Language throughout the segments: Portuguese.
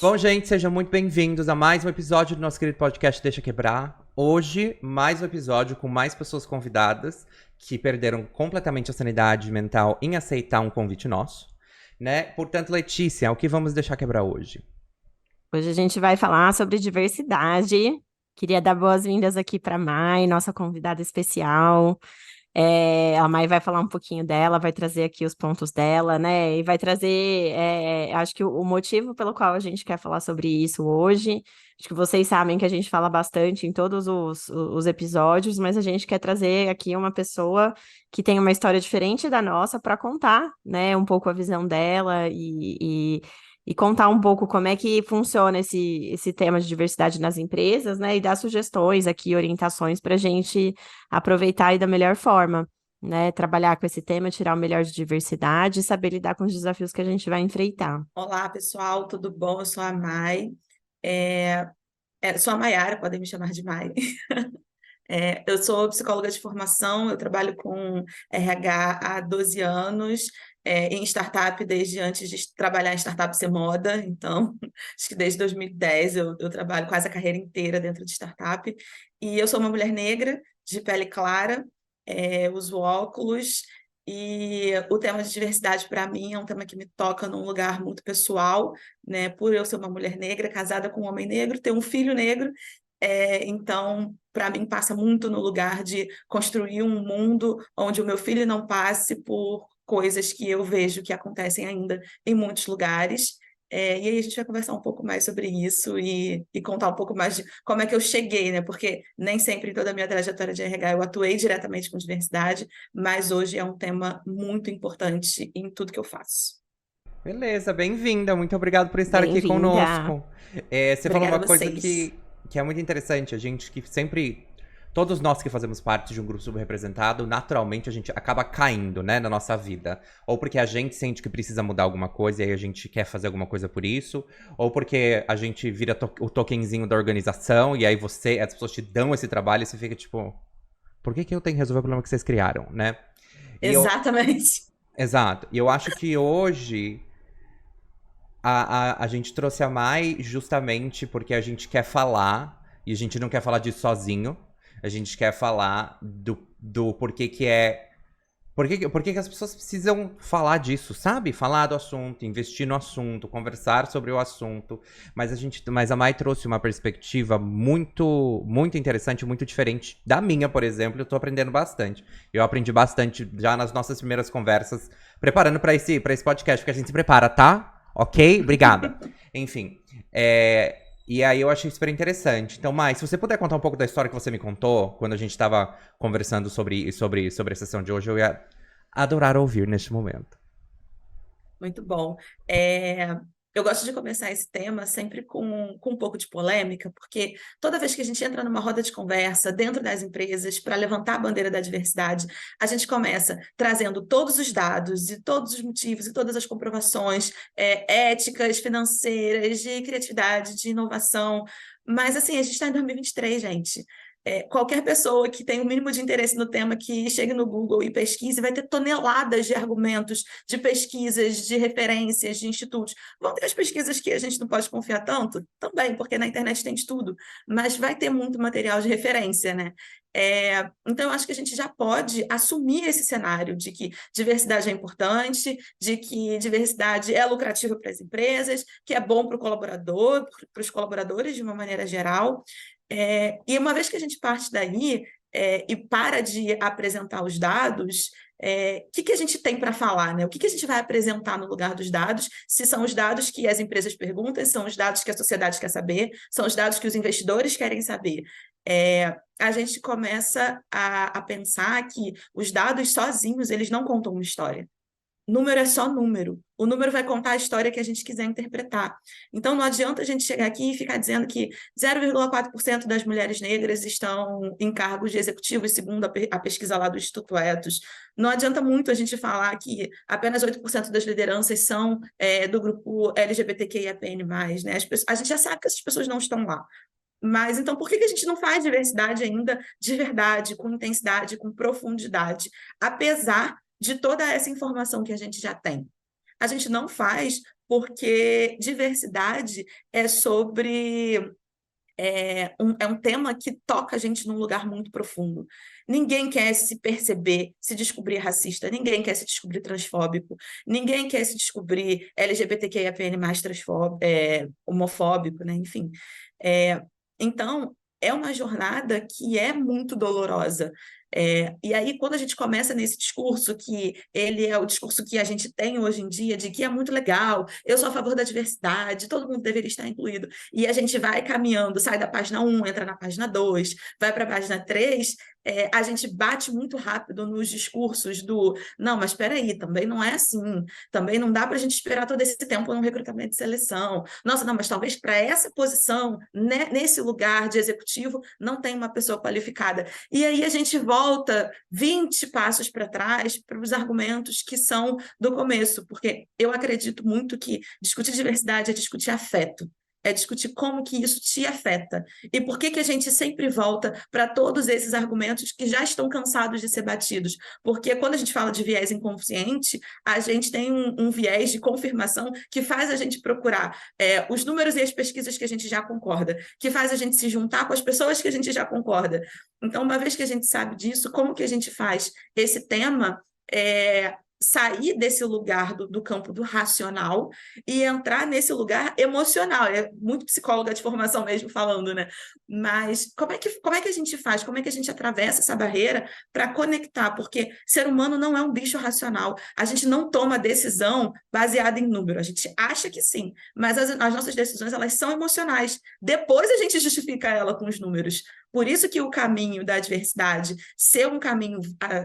Bom, gente, sejam muito bem-vindos a mais um episódio do nosso querido podcast Deixa Quebrar. Hoje, mais um episódio com mais pessoas convidadas que perderam completamente a sanidade mental em aceitar um convite nosso, né? Portanto, Letícia, o que vamos deixar quebrar hoje? Hoje a gente vai falar sobre diversidade. Queria dar boas-vindas aqui para Mai, nossa convidada especial. A Mai vai falar um pouquinho dela, vai trazer aqui os pontos dela, né? E vai trazer, acho que o motivo pelo qual a gente quer falar sobre isso hoje. Acho que vocês sabem que a gente fala bastante em todos os episódios, mas a gente quer trazer aqui uma pessoa que tem uma história diferente da nossa para contar, né? Um pouco a visão dela e contar um pouco como é que funciona esse tema de diversidade nas empresas, né? E dar sugestões aqui, orientações para a gente aproveitar e da melhor forma, né? Trabalhar com esse tema, tirar o melhor de diversidade e saber lidar com os desafios que a gente vai enfrentar. Olá, pessoal, tudo bom? Eu sou a Mai. É, sou a Maiara, podem me chamar de Mai. Eu sou psicóloga de formação, eu trabalho com RH há 12 anos, em startup desde antes de trabalhar em startup ser moda, então acho que desde 2010 eu trabalho quase a carreira inteira dentro de startup. E eu sou uma mulher negra, de pele clara, uso óculos, e o tema de diversidade para mim é um tema que me toca num lugar muito pessoal, né? Por eu ser uma mulher negra, casada com um homem negro, ter um filho negro. Então, para mim, passa muito no lugar de construir um mundo onde o meu filho não passe por coisas que eu vejo que acontecem ainda em muitos lugares. E aí a gente vai conversar um pouco mais sobre isso e contar um pouco mais de como é que eu cheguei, né? Porque nem sempre em toda a minha trajetória de RH eu atuei diretamente com diversidade, mas hoje é um tema muito importante em tudo que eu faço. Beleza, bem-vinda, muito obrigado por estar aqui Bem-vinda! conosco. Você falou Obrigada uma a coisa vocês. que é muito interessante, a gente que sempre. Todos nós que fazemos parte de um grupo subrepresentado, naturalmente a gente acaba caindo, né, na nossa vida. Ou porque a gente sente que precisa mudar alguma coisa e aí a gente quer fazer alguma coisa por isso. Ou porque a gente vira o tokenzinho da organização e aí as pessoas te dão esse trabalho e você fica tipo, por que eu tenho que resolver o problema que vocês criaram, né? E eu, Exatamente. exato. E eu acho que hoje a gente trouxe a Mai justamente porque a gente quer falar, e a gente não quer falar disso sozinho. A gente quer falar do porquê que é. Por que que as pessoas precisam falar disso, sabe? Falar do assunto, investir no assunto, conversar sobre o assunto. Mas a Mai trouxe uma perspectiva muito interessante, muito diferente da minha, por exemplo. Eu tô aprendendo bastante. Eu aprendi bastante já nas nossas primeiras conversas, preparando pra esse podcast, porque a gente se prepara, tá? Ok? Obrigada. Enfim. E aí eu achei super interessante. Então, Mai, se você puder contar um pouco da história que você me contou, quando a gente tava conversando sobre a sessão de hoje, eu ia adorar ouvir neste momento. Muito bom. É, eu gosto de começar esse tema sempre com um pouco de polêmica, porque toda vez que a gente entra numa roda de conversa dentro das empresas para levantar a bandeira da diversidade, a gente começa trazendo todos os dados e todos os motivos e todas as comprovações éticas, financeiras, de criatividade, de inovação. Mas, assim, a gente está em 2023, gente. Qualquer pessoa que tenha o mínimo de interesse no tema que chegue no Google e pesquise vai ter toneladas de argumentos, de pesquisas, de referências, de institutos. Vão ter as pesquisas que a gente não pode confiar tanto? Também, porque na internet tem de tudo, mas vai ter muito material de referência, né? Então, eu acho que a gente já pode assumir esse cenário de que diversidade é importante, de que diversidade é lucrativa para as empresas, que é bom para o colaborador, para os colaboradores de uma maneira geral. E uma vez que a gente parte daí e para de apresentar os dados, o que a gente tem para falar, né? O que a gente vai apresentar no lugar dos dados? Se são os dados que as empresas perguntam, são os dados que a sociedade quer saber, são os dados que os investidores querem saber. A gente começa a pensar que os dados sozinhos, eles não contam uma história. Número é só número. O número vai contar a história que a gente quiser interpretar. Então, não adianta a gente chegar aqui e ficar dizendo que 0,4% das mulheres negras estão em cargos de executivos, segundo a pesquisa lá do Instituto Etos. Não adianta muito a gente falar que apenas 8% das lideranças são do grupo LGBTQIAPN+, né? A gente já sabe que essas pessoas não estão lá. Mas então, por que a gente não faz diversidade ainda de verdade, com intensidade, com profundidade, apesar de toda essa informação que a gente já tem? A gente não faz porque diversidade é sobre é um tema que toca a gente num lugar muito profundo. Ninguém quer se perceber, se descobrir racista, ninguém quer se descobrir transfóbico, ninguém quer se descobrir LGBTQIAPN+, homofóbico, né? Enfim. É, então, é uma jornada que é muito dolorosa. E aí, quando a gente começa nesse discurso, que ele é o discurso que a gente tem hoje em dia, de que é muito legal, eu sou a favor da diversidade, todo mundo deveria estar incluído, e a gente vai caminhando, sai da página 1, entra na página 2, vai para a página 3, a gente bate muito rápido nos discursos do não, mas espera aí, também não é assim, também não dá para a gente esperar todo esse tempo num recrutamento de seleção. Nossa, não, mas talvez para essa posição, né, nesse lugar de executivo, não tem uma pessoa qualificada. E aí a gente volta 20 passos para trás para os argumentos que são do começo, porque eu acredito muito que discutir diversidade é discutir afeto. É discutir como que isso te afeta. E por que que a gente sempre volta para todos esses argumentos que já estão cansados de ser batidos? Porque quando a gente fala de viés inconsciente, a gente tem um viés de confirmação que faz a gente procurar os números e as pesquisas que a gente já concorda, que faz a gente se juntar com as pessoas que a gente já concorda. Então, uma vez que a gente sabe disso, como que a gente faz esse tema sair desse lugar do campo do racional e entrar nesse lugar emocional? É muito psicóloga de formação mesmo falando, né? Mas como é que a gente faz? Como é que a gente atravessa essa barreira para conectar? Porque ser humano não é um bicho racional. A gente não toma decisão baseada em número. A gente acha que sim, mas as nossas decisões, elas são emocionais. Depois a gente justifica ela com os números. Por isso que o caminho da diversidade ser um caminho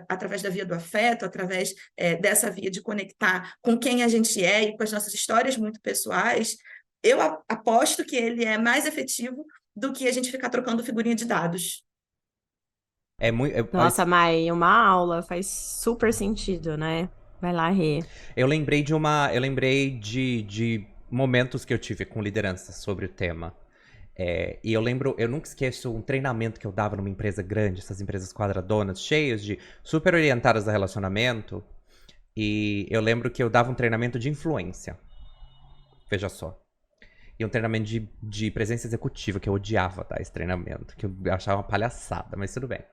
através da via do afeto, através dessa via de conectar com quem a gente é e com as nossas histórias muito pessoais, eu aposto que ele é mais efetivo do que a gente ficar trocando figurinha de dados. É muito. Nossa, Mai, uma aula faz super sentido, né? Vai lá, Rê. Eu lembrei de uma. Eu lembrei de momentos que eu tive com liderança sobre o tema. E eu lembro, eu nunca esqueço um treinamento que eu dava numa empresa grande, essas empresas quadradonas, cheias de super orientadas a relacionamento. E eu lembro que eu dava um treinamento de influência. Veja só. E um treinamento de presença executiva, que eu odiava, tá? Esse treinamento, que eu achava uma palhaçada, mas tudo bem.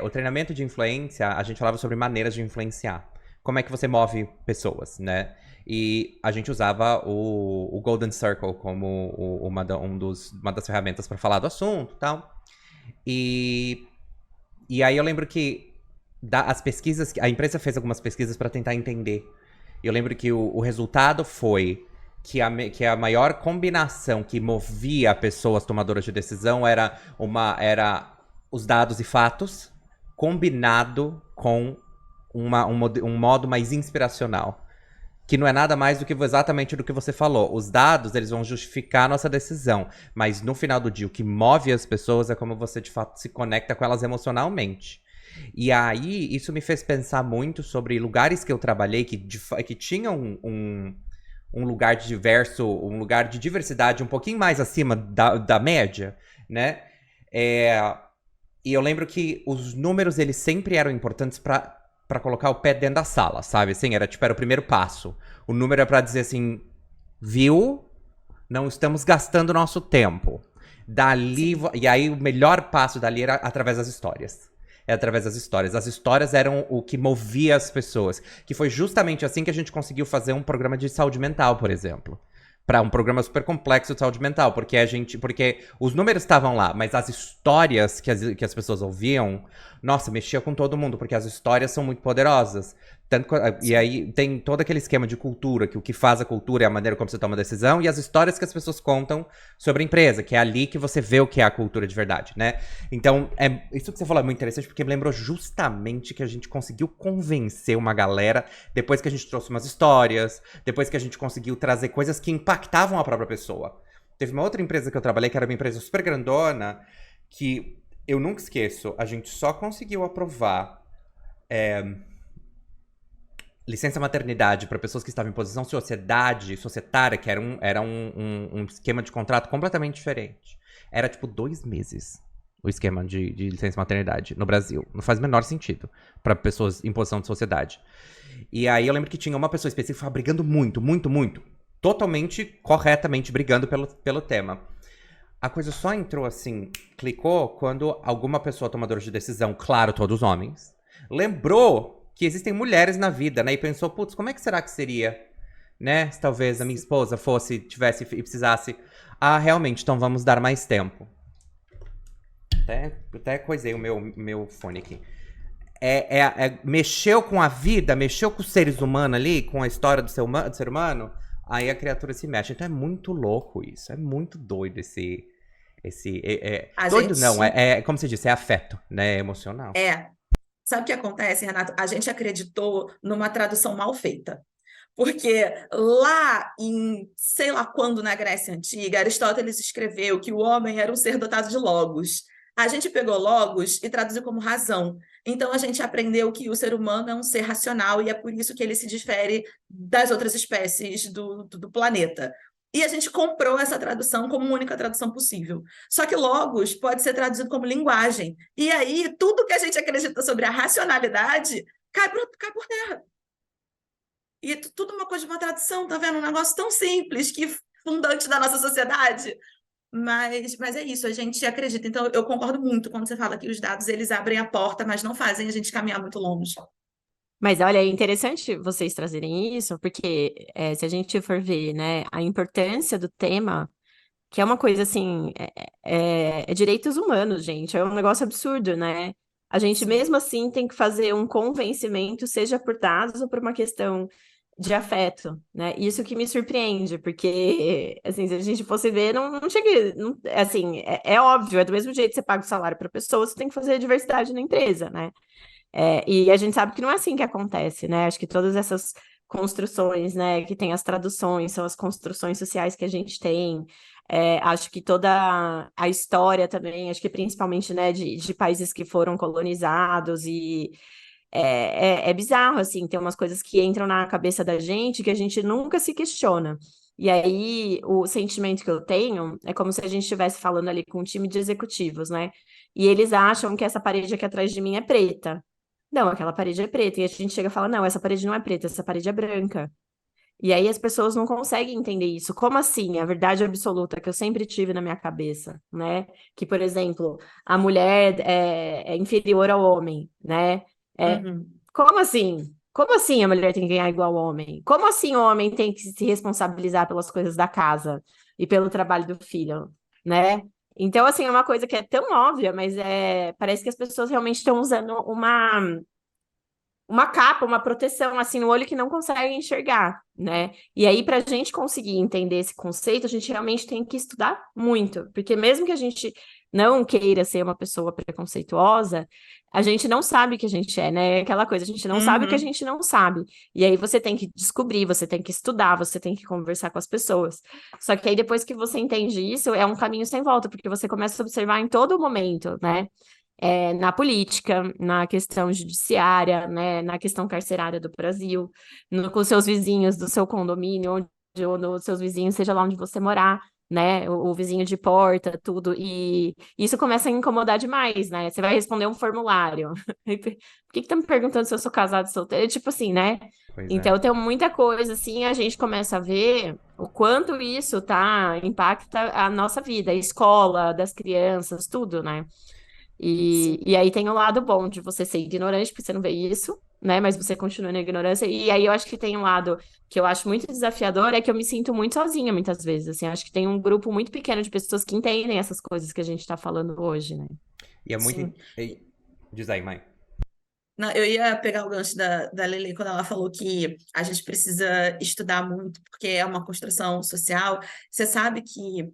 O treinamento de influência, a gente falava sobre maneiras de influenciar. Como é que você move pessoas, né? E a gente usava o Golden Circle como uma das ferramentas para falar do assunto e tal. E aí eu lembro que as pesquisas, a empresa fez algumas pesquisas para tentar entender. E eu lembro que o resultado foi que a maior combinação que movia pessoas tomadoras de decisão era os dados e fatos combinado com um modo mais inspiracional. Que não é nada mais do que exatamente do que você falou. Os dados, eles vão justificar a nossa decisão. Mas no final do dia, o que move as pessoas é como você, de fato, se conecta com elas emocionalmente. E aí, isso me fez pensar muito sobre lugares que eu trabalhei que tinham um lugar diverso, um lugar de diversidade um pouquinho mais acima da média, né? E eu lembro que os números, eles sempre eram importantes pra colocar o pé dentro da sala, sabe? Assim, era o primeiro passo. O número é pra dizer assim, viu? Não estamos gastando nosso tempo. Dali, e aí o melhor passo dali era através das histórias. Através das histórias. As histórias eram o que movia as pessoas. Que foi justamente assim que a gente conseguiu fazer um programa de saúde mental, por exemplo. Para um programa super complexo de saúde mental, porque os números estavam lá, mas as histórias que as pessoas ouviam, nossa, mexia com todo mundo, porque as histórias são muito poderosas. E aí tem todo aquele esquema de cultura, que o que faz a cultura é a maneira como você toma a decisão, e as histórias que as pessoas contam sobre a empresa, que é ali que você vê o que é a cultura de verdade, né? Então, isso que você falou é muito interessante, porque me lembrou justamente que a gente conseguiu convencer uma galera, depois que a gente trouxe umas histórias, depois que a gente conseguiu trazer coisas que impactavam a própria pessoa. Teve uma outra empresa que eu trabalhei, que era uma empresa super grandona, que eu nunca esqueço, a gente só conseguiu aprovar licença maternidade para pessoas que estavam em posição societária, que era um esquema de contrato completamente diferente. Era 2 meses. o esquema de licença maternidade no Brasil. Não faz o menor sentido pra pessoas em posição de sociedade. E aí eu lembro que tinha uma pessoa específica que estava brigando muito, muito, muito. Totalmente, corretamente brigando pelo tema. A coisa só entrou assim, clicou, quando alguma pessoa tomadora de decisão, claro, todos homens, lembrou que existem mulheres na vida, né? E pensou, putz, como é que será que seria, né? Se talvez a minha esposa tivesse e precisasse. Ah, realmente, então vamos dar mais tempo. Até coisei o meu fone aqui. Mexeu com a vida, mexeu com os seres humanos ali, com a história do ser humano, aí a criatura se mexe. Então é muito louco isso, é muito doido doido não, como você disse, é afeto, né, é emocional. Sabe o que acontece, Renato? A gente acreditou numa tradução mal feita. Porque lá em, sei lá quando, na Grécia Antiga, Aristóteles escreveu que o homem era um ser dotado de logos. A gente pegou logos e traduziu como razão. Então, a gente aprendeu que o ser humano é um ser racional e é por isso que ele se difere das outras espécies do planeta. E a gente comprou essa tradução como única tradução possível. Só que logos pode ser traduzido como linguagem. E aí, tudo que a gente acredita sobre a racionalidade cai por terra. E tudo uma coisa de uma tradução, tá vendo? Um negócio tão simples, que fundante da nossa sociedade. Mas é isso, a gente acredita. Então, eu concordo muito quando você fala que os dados, eles abrem a porta, mas não fazem a gente caminhar muito longe. Mas olha, é interessante vocês trazerem isso, porque se a gente for ver, né, a importância do tema, que é uma coisa assim, é direitos humanos, gente, é um negócio absurdo, né? A gente mesmo assim tem que fazer um convencimento, seja por dados ou por uma questão de afeto, né? Isso que me surpreende, porque assim, se a gente fosse ver, não chega, assim, é óbvio, é do mesmo jeito que você paga o salário para a pessoa, você tem que fazer a diversidade na empresa, né? E a gente sabe que não é assim que acontece, né? Acho que todas essas construções, né, que tem as traduções, são as construções sociais que a gente tem. Acho que toda a história também, acho que principalmente, né, de países que foram colonizados e é bizarro, assim, tem umas coisas que entram na cabeça da gente que a gente nunca se questiona. E aí, o sentimento que eu tenho é como se a gente estivesse falando ali com um time de executivos, né? E eles acham que essa parede aqui atrás de mim é preta. Não, aquela parede é preta. E a gente chega e fala, não, essa parede não é preta, essa parede é branca. E aí as pessoas não conseguem entender isso. Como assim? A verdade absoluta que eu sempre tive na minha cabeça, né? Que, por exemplo, a mulher é inferior ao homem, né? Uhum. Como assim? Como assim a mulher tem que ganhar igual ao homem? Como assim o homem tem que se responsabilizar pelas coisas da casa e pelo trabalho do filho, né? Então, assim, é uma coisa que é tão óbvia, mas parece que as pessoas realmente estão usando uma capa, uma proteção, assim, no olho que não consegue enxergar, né? E aí, para a gente conseguir entender esse conceito, a gente realmente tem que estudar muito, porque mesmo que a gente não queira ser uma pessoa preconceituosa, a gente não sabe o que a gente é, né? Aquela coisa, a gente não sabe o que a gente não sabe. E aí você tem que descobrir, você tem que estudar, você tem que conversar com as pessoas. Só que aí, depois que você entende isso, é um caminho sem volta, porque você começa a observar em todo momento, né? Na política, na questão judiciária, né, na questão carcerária do Brasil, com seus vizinhos do seu condomínio, ou nos seus vizinhos, seja lá onde você morar, né, o vizinho de porta, tudo, e isso começa a incomodar demais, né, você vai responder um formulário, por que tá me perguntando se eu sou casado ou solteiro? Tipo assim, né, então tem muita coisa, assim, a gente começa a ver o quanto isso, impacta a nossa vida, a escola, das crianças, tudo, né. E aí tem o lado bom de você ser ignorante, porque você não vê isso, né? Mas você continua na ignorância. E aí eu acho que tem um lado que eu acho muito desafiador, é que eu me sinto muito sozinha muitas vezes, assim. Acho que tem um grupo muito pequeno de pessoas que entendem essas coisas que a gente tá falando hoje, né? E é muito. Sim. Diz aí, mãe. Não, eu ia pegar o gancho da Lele quando ela falou que a gente precisa estudar muito, porque é uma construção social. Você sabe que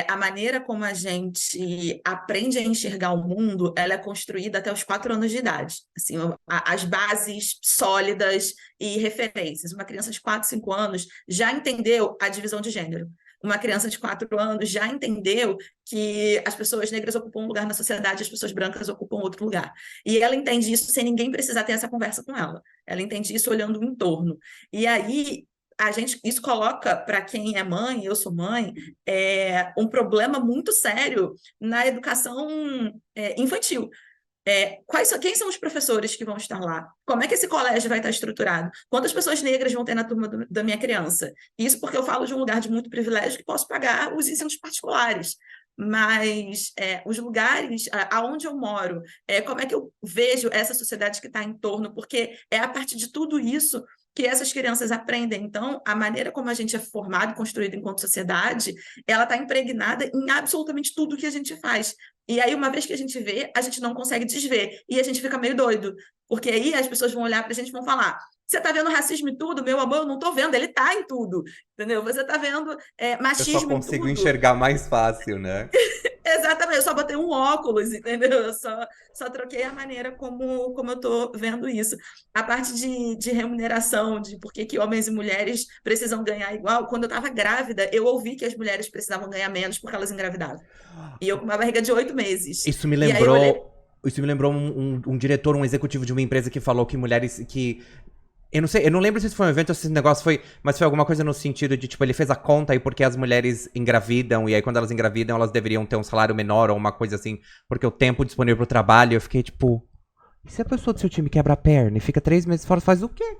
a maneira como a gente aprende a enxergar o mundo, ela é construída até os 4 anos de idade. Assim, as bases sólidas e referências. Uma criança de 4, 5 anos já entendeu a divisão de gênero. Uma criança de 4 anos já entendeu que as pessoas negras ocupam um lugar na sociedade, as pessoas brancas ocupam outro lugar. E ela entende isso sem ninguém precisar ter essa conversa com ela. Ela entende isso olhando o entorno. E aí, isso coloca para quem é mãe, eu sou mãe, um problema muito sério na educação infantil. Quem são os professores que vão estar lá? Como é que esse colégio vai estar estruturado? Quantas pessoas negras vão ter na turma da minha criança? Isso porque eu falo de um lugar de muito privilégio que posso pagar os ensinos particulares. Mas os lugares aonde eu moro, como é que eu vejo essa sociedade que está em torno? Porque é a partir de tudo isso que essas crianças aprendem. Então, a maneira como a gente é formado e construído enquanto sociedade, ela está impregnada em absolutamente tudo que a gente faz. E aí, uma vez que a gente vê, a gente não consegue desver. E a gente fica meio doido. Porque aí as pessoas vão olhar para a gente e vão falar: você está vendo racismo em tudo? Meu amor, eu não estou vendo, ele está em tudo. Entendeu? Você está vendo Eu só machismo em consigo tudo. enxergar mais fácil, né? Exatamente, eu só botei um óculos, entendeu? Eu só troquei a maneira como eu estou vendo isso. A parte de remuneração, de por que homens e mulheres precisam ganhar igual, quando eu estava grávida, eu ouvi que as mulheres precisavam ganhar menos porque elas engravidavam. E eu com uma barriga de 8 meses. Isso me E aí eu olhei. lembrou. Isso me lembrou um diretor, um executivo de uma empresa que falou que mulheres que. Eu não sei, eu não lembro se isso foi um evento ou se esse negócio foi. Mas foi alguma coisa no sentido de, tipo, ele fez a conta aí porque as mulheres engravidam, e aí quando elas engravidam, elas deveriam ter um salário menor ou uma coisa assim, porque o tempo disponível pro trabalho, eu fiquei tipo. E se a pessoa do seu time quebra a perna e fica 3 meses fora, faz o quê?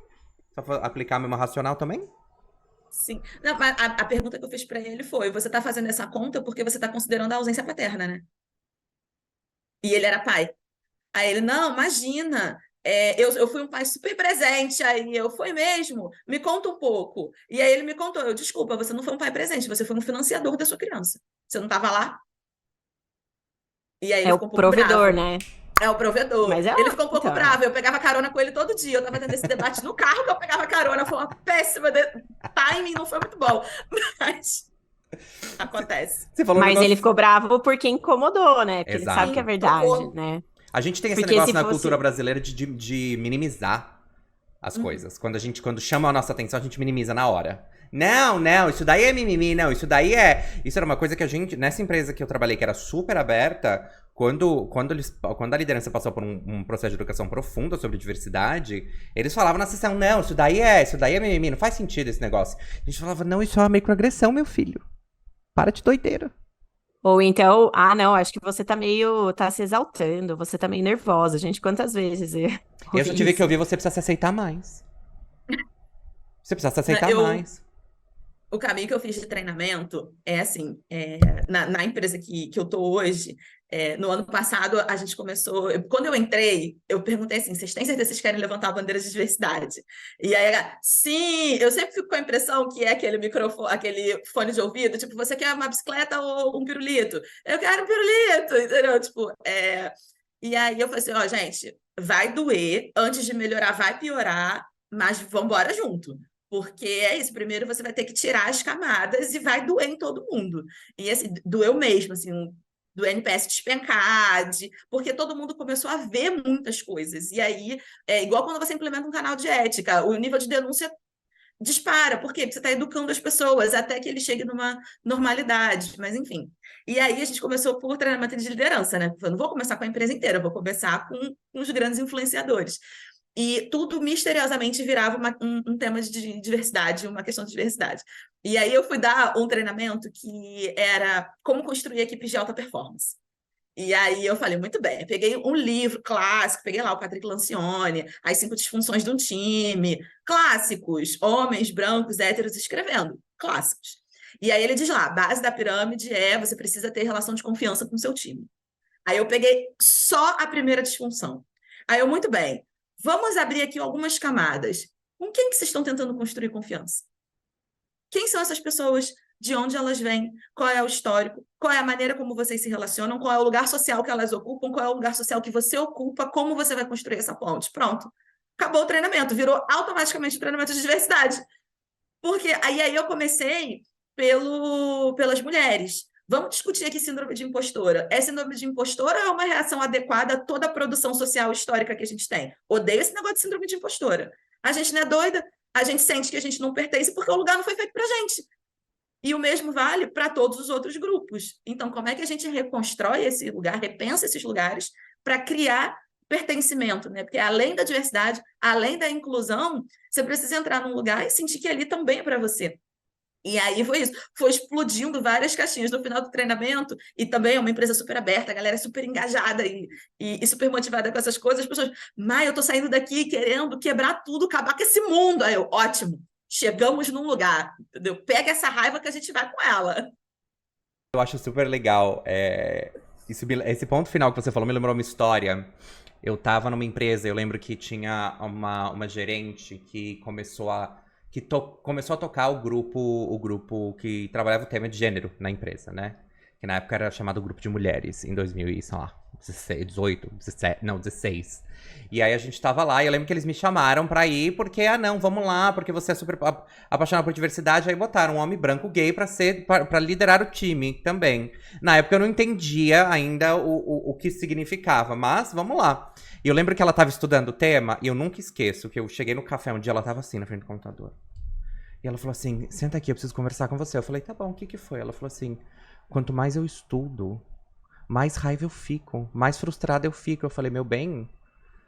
Só pra aplicar a mesma racional também? Sim. Não, mas a pergunta que eu fiz para ele foi: você está fazendo essa conta porque você está considerando a ausência paterna, né? E ele era pai. Aí ele: não, imagina. Eu fui um pai super presente, aí eu: foi mesmo? Me conta um pouco. E aí ele me contou: desculpa, você não foi um pai presente, você foi um financiador da sua criança. Você não estava lá? E aí ele É o ficou um pouco provedor, bravo. né? É o provedor. Mas Ele ficou um pouco então, bravo. Eu pegava carona com ele todo dia. Eu estava tendo esse debate no carro que eu pegava carona. Foi uma péssima timing, não foi muito bom. Mas acontece. Você falou um mas ele negócio. ficou bravo porque incomodou, né? Porque ele sabe que é Exato. verdade, Tocou. né? A gente tem esse Porque negócio se na fosse. cultura brasileira de minimizar as coisas. Quando chama a nossa atenção, a gente minimiza na hora. Não, não, isso daí é mimimi, não, isso daí é. Isso era uma coisa que a gente, nessa empresa que eu trabalhei, que era super aberta, quando a liderança passou por um processo de educação profunda sobre diversidade, eles falavam na sessão: não, isso daí é mimimi, não faz sentido esse negócio. A gente falava: não, isso é uma microagressão, meu filho. Para de doideira. Ou então, não, acho que você tá se exaltando, você tá meio nervosa. Gente, quantas vezes eu Eu já ouvi tive que isso? ouvir: você precisa se aceitar mais. Você precisa se Né, aceitar mais. O caminho que eu fiz de treinamento é assim, na empresa que eu tô hoje, no ano passado a gente começou, quando eu entrei, eu perguntei assim: vocês têm certeza que vocês querem levantar a bandeira de diversidade? E aí, sim, eu sempre fico com a impressão que é aquele microfone, aquele fone de ouvido, tipo: você quer uma bicicleta ou um pirulito? Eu quero um pirulito, entendeu? Tipo, e aí eu falei assim: ó, gente, vai doer, antes de melhorar vai piorar, mas vamos embora junto. Porque é isso, primeiro você vai ter que tirar as camadas e vai doer em todo mundo. E assim, doeu mesmo, assim, do NPS despencar, porque todo mundo começou a ver muitas coisas. E aí, é igual quando você implementa um canal de ética, o nível de denúncia dispara. Por quê? Porque você está educando as pessoas até que ele chegue numa normalidade. Mas, enfim. E aí a gente começou por treinamento de liderança, né? Eu não vou começar com a empresa inteira, eu vou começar com os grandes influenciadores. E tudo misteriosamente virava um tema de diversidade, uma questão de diversidade. E aí eu fui dar um treinamento que era como construir equipes de alta performance. E aí eu falei: muito bem, eu peguei um livro clássico, peguei lá o Patrick Lencioni, As 5 Disfunções de um Time, clássicos, homens brancos, héteros escrevendo, clássicos. E aí ele diz lá: a base da pirâmide você precisa ter relação de confiança com o seu time. Aí eu peguei só a primeira disfunção. Aí eu: muito bem, vamos abrir aqui algumas camadas. Com quem que vocês estão tentando construir confiança? Quem são essas pessoas? De onde elas vêm? Qual é o histórico? Qual é a maneira como vocês se relacionam? Qual é o lugar social que elas ocupam? Qual é o lugar social que você ocupa? Como você vai construir essa ponte? Pronto. Acabou o treinamento. Virou automaticamente o treinamento de diversidade. Porque aí eu comecei pelas mulheres. Vamos discutir aqui síndrome de impostora. É síndrome de impostora ou é uma reação adequada a toda a produção social histórica que a gente tem? Odeio esse negócio de síndrome de impostora. A gente não é doida, a gente sente que a gente não pertence porque o lugar não foi feito para a gente. E o mesmo vale para todos os outros grupos. Então, como é que a gente reconstrói esse lugar, repensa esses lugares para criar pertencimento, né? Porque além da diversidade, além da inclusão, você precisa entrar num lugar e sentir que ali também é para você. E aí foi isso, foi explodindo várias caixinhas no final do treinamento, e também é uma empresa super aberta, a galera é super engajada e super motivada com essas coisas, as pessoas, eu tô saindo daqui querendo quebrar tudo, acabar com esse mundo. Aí eu, ótimo, chegamos num lugar, entendeu? Pega essa raiva que a gente vai com ela. Eu acho super legal. Esse ponto final que você falou me lembrou uma história. Eu tava numa empresa, eu lembro que tinha uma gerente que começou a tocar o grupo que trabalhava o tema de gênero na empresa, né? Que na época era chamado Grupo de Mulheres, em 2016. E aí a gente tava lá e eu lembro que eles me chamaram pra ir, porque, não, vamos lá, porque você é super apaixonado por diversidade. Aí botaram um homem branco gay pra liderar o time também. Na época eu não entendia ainda o que significava, mas vamos lá. E eu lembro que ela tava estudando o tema, e eu nunca esqueço que eu cheguei no café um dia, ela tava assim, na frente do computador. E ela falou assim, senta aqui, eu preciso conversar com você. Eu falei, tá bom, o que foi? Ela falou assim, quanto mais eu estudo, mais raiva eu fico, mais frustrada eu fico. Eu falei, meu bem,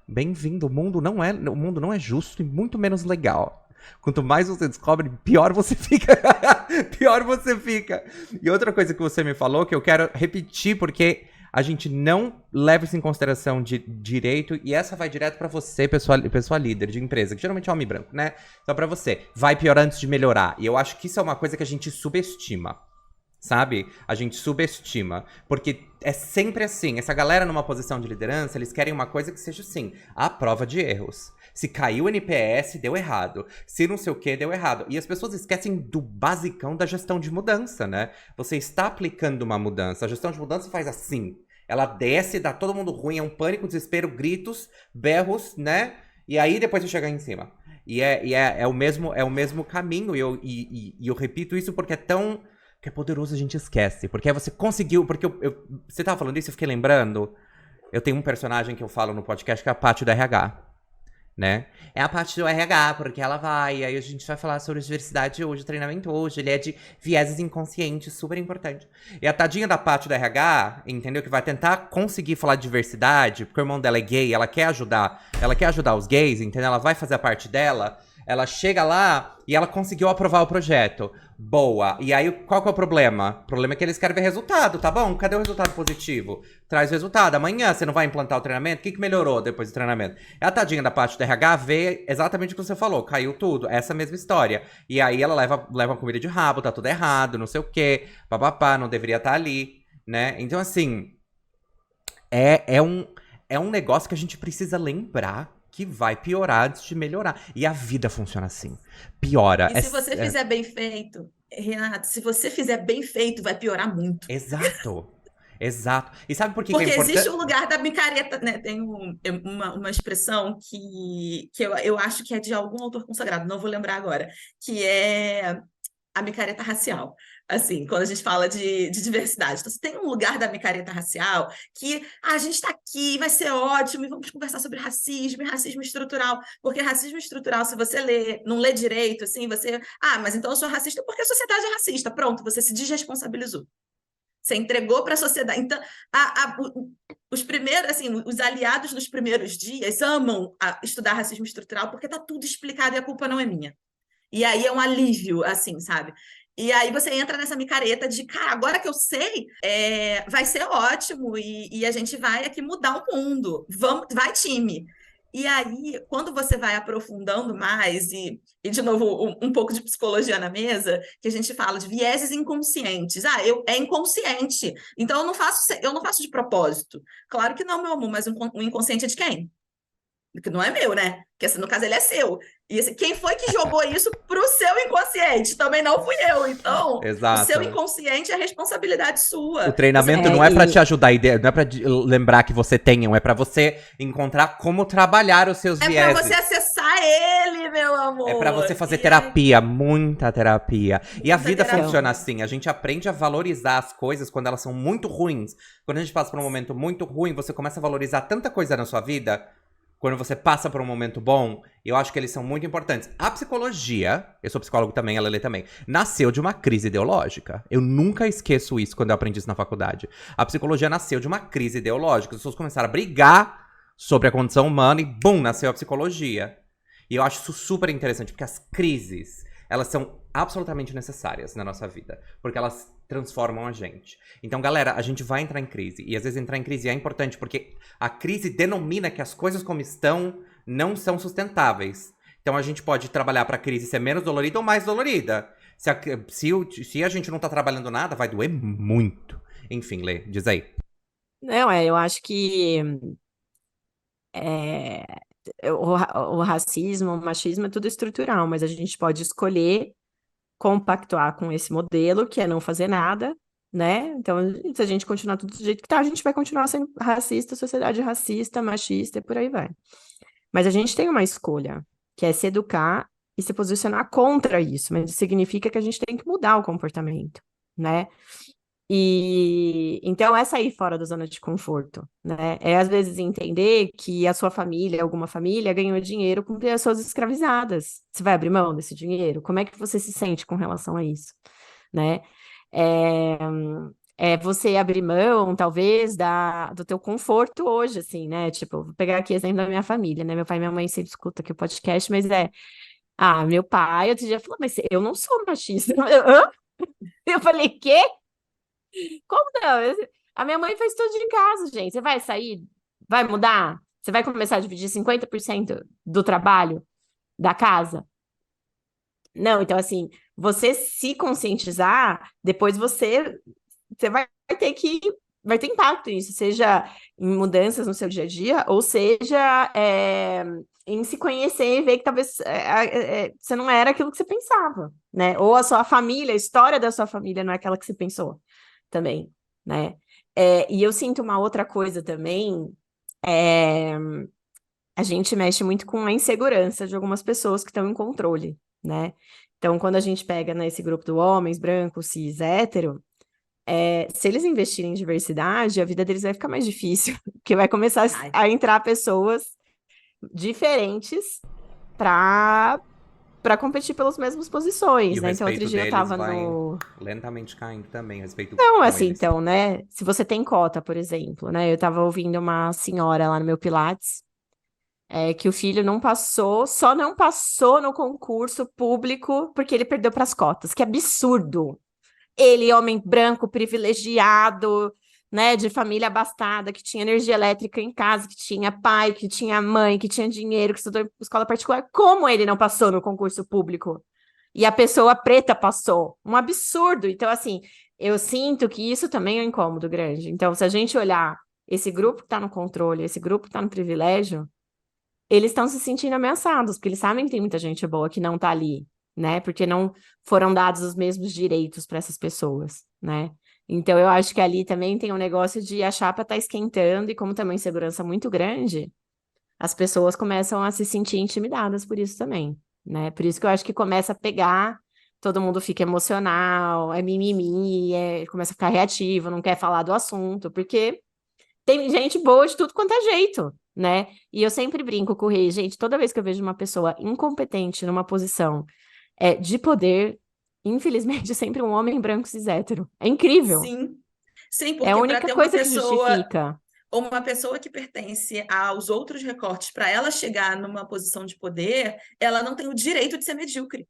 bem-vindo, o mundo não é justo e muito menos legal. Quanto mais você descobre, pior você fica. Pior você fica. E outra coisa que você me falou, que eu quero repetir, porque a gente não leva isso em consideração de direito, e essa vai direto pra você, pessoa líder de empresa, que geralmente é homem branco, né? Então pra você, vai pior antes de melhorar. E eu acho que isso é uma coisa que a gente subestima, sabe? A gente subestima, porque é sempre assim, essa galera numa posição de liderança, eles querem uma coisa que seja assim, a prova de erros. Se caiu o NPS, deu errado. Se não sei o que, deu errado. E as pessoas esquecem do basicão da gestão de mudança, né? Você está aplicando uma mudança. A gestão de mudança faz assim. Ela desce, dá todo mundo ruim, é um pânico, desespero, gritos, berros, né? E aí depois você chega em cima. E é o mesmo caminho. E eu repito isso porque é tão... que é poderoso, a gente esquece. Porque aí você conseguiu... Porque você tava falando isso, eu fiquei lembrando. Eu tenho um personagem que eu falo no podcast que é a Paty do RH. Né? É a parte do RH, porque ela vai, aí a gente vai falar sobre diversidade hoje, o treinamento hoje, ele é de vieses inconscientes, super importante. E a tadinha da parte do RH, entendeu? Que vai tentar conseguir falar de diversidade, porque o irmão dela é gay, ela quer ajudar os gays, entendeu? Ela vai fazer a parte dela, ela chega lá e ela conseguiu aprovar o projeto. Boa. E aí, qual que é o problema? O problema é que eles querem ver resultado, tá bom? Cadê o resultado positivo? Traz o resultado. Amanhã você não vai implantar o treinamento? O que melhorou depois do treinamento? A tadinha da parte do RH vê exatamente o que você falou. Caiu tudo. Essa mesma história. E aí ela leva uma comida de rabo, tá tudo errado, não sei o quê. Papapá, não deveria estar ali, né? Então, assim, é um negócio que a gente precisa lembrar que vai piorar antes de melhorar. E a vida funciona assim. Piora. E se você fizer bem feito, Renato, se você fizer bem feito, vai piorar muito. Exato. Exato. E sabe por que Porque é importante? existe o lugar da micareta, né? Tem uma expressão que eu acho que é de algum autor consagrado, não vou lembrar agora, que é a micareta racial. Assim, quando a gente fala de diversidade. Então, você tem um lugar da micareta racial que a gente está aqui, vai ser ótimo, e vamos conversar sobre racismo e racismo estrutural. Porque racismo estrutural, se você não lê direito, assim, você... mas então eu sou racista porque a sociedade é racista. Pronto, você se desresponsabilizou. Você entregou para a sociedade. Então, os primeiros, assim, os aliados nos primeiros dias amam estudar racismo estrutural porque está tudo explicado e a culpa não é minha. E aí é um alívio, assim, sabe? E aí você entra nessa micareta de, cara, agora que eu sei, vai ser ótimo e a gente vai aqui mudar o mundo. Vai, time! E aí, quando você vai aprofundando mais, e de novo, um pouco de psicologia na mesa, que a gente fala de vieses inconscientes. É inconsciente. Então, eu não faço de propósito. Claro que não, meu amor, mas o inconsciente é de quem? Que não é meu, né? Porque assim, no caso ele é seu. E assim, quem foi que jogou isso pro seu inconsciente? Também não fui eu. Então, Exato. O seu inconsciente é responsabilidade sua. O treinamento não é pra te ajudar, não é pra lembrar que você tem um, é pra você encontrar como trabalhar os seus vieses. É pra você acessar ele, meu amor. É pra você fazer terapia, muita terapia. E a vida funciona assim, a gente aprende a valorizar as coisas quando elas são muito ruins. Quando a gente passa por um momento muito ruim, você começa a valorizar tanta coisa na sua vida. Quando você passa por um momento bom, eu acho que eles são muito importantes. A psicologia, eu sou psicólogo também, a Lelê também, nasceu de uma crise ideológica. Eu nunca esqueço isso quando eu aprendi isso na faculdade. A psicologia nasceu de uma crise ideológica. As pessoas começaram a brigar sobre a condição humana e, bum, nasceu a psicologia. E eu acho isso super interessante, porque as crises, elas são absolutamente necessárias na nossa vida, porque elas transformam a gente. Então, galera, a gente vai entrar em crise, e às vezes entrar em crise é importante, porque a crise denomina que as coisas como estão não são sustentáveis. Então, a gente pode trabalhar para a crise ser menos dolorida ou mais dolorida. Se a gente não tá trabalhando nada, vai doer muito. Enfim, Lê, diz aí. Não, eu acho que é, o racismo, o machismo é tudo estrutural, mas a gente pode escolher compactuar com esse modelo, que é não fazer nada, né? Então, se a gente continuar tudo do jeito que tá, a gente vai continuar sendo racista, sociedade racista, machista e por aí vai. Mas a gente tem uma escolha, que é se educar e se posicionar contra isso, mas isso significa que a gente tem que mudar o comportamento, né? E então é sair fora da zona de conforto, né? É às vezes entender que a sua família, alguma família, ganhou dinheiro com pessoas escravizadas. Você vai abrir mão desse dinheiro? Como é que você se sente com relação a isso, né? É, é você abrir mão, talvez, do teu conforto hoje, assim, né? Tipo, vou pegar aqui exemplo da minha família, né? Meu pai e minha mãe sempre escutam aqui o podcast, mas meu pai outro dia falou, mas eu não sou machista. Hã? Eu falei, quê? Como não? A minha mãe faz tudo em casa, gente. Você vai sair? Vai mudar? Você vai começar a dividir 50% do trabalho da casa? Não, então assim, você se conscientizar, depois você vai ter impacto nisso, seja em mudanças no seu dia a dia, ou seja, em se conhecer e ver que talvez você não era aquilo que você pensava, né? Ou a sua família, a história da sua família não é aquela que você pensou também, né? E eu sinto uma outra coisa também, é, a gente mexe muito com a insegurança de algumas pessoas que estão em controle, né? Então, quando a gente pega nesse grupo do homens, brancos, cis, hétero, se eles investirem em diversidade, a vida deles vai ficar mais difícil, porque vai começar Ai, a entrar pessoas diferentes para competir pelas mesmas E posições, o né? Então, outro respeito dia eu deles tava vai no. lentamente caindo também, o respeito Não, com assim, eles. então, né? Se você tem cota, por exemplo, né? Eu tava ouvindo uma senhora lá no meu Pilates, que o filho não passou, só não passou no concurso público porque ele perdeu para as cotas. Que absurdo! Ele, homem branco, privilegiado, né, de família abastada, que tinha energia elétrica em casa, que tinha pai, que tinha mãe, que tinha dinheiro, que estudou em escola particular, como ele não passou no concurso público? E a pessoa preta passou. Um absurdo. Então, assim, eu sinto que isso também é um incômodo grande. Então, se a gente olhar esse grupo que está no controle, esse grupo que está no privilégio, eles estão se sentindo ameaçados, porque eles sabem que tem muita gente boa que não está ali, né? Porque não foram dados os mesmos direitos para essas pessoas, né? Então, eu acho que ali também tem um negócio de a chapa tá esquentando, e como tem uma insegurança muito grande, as pessoas começam a se sentir intimidadas por isso também, né? Por isso que eu acho que começa a pegar, todo mundo fica emocional, é mimimi, começa a ficar reativo, não quer falar do assunto, porque tem gente boa de tudo quanto é jeito, né? E eu sempre brinco com o Rei, gente, toda vez que eu vejo uma pessoa incompetente numa posição de poder, infelizmente, é sempre um homem branco cis hétero. É incrível. sim, sim, É a porque para única ter uma coisa que pessoa justifica. ou uma pessoa que pertence aos outros recortes, para ela chegar numa posição de poder, ela não tem o direito de ser medíocre.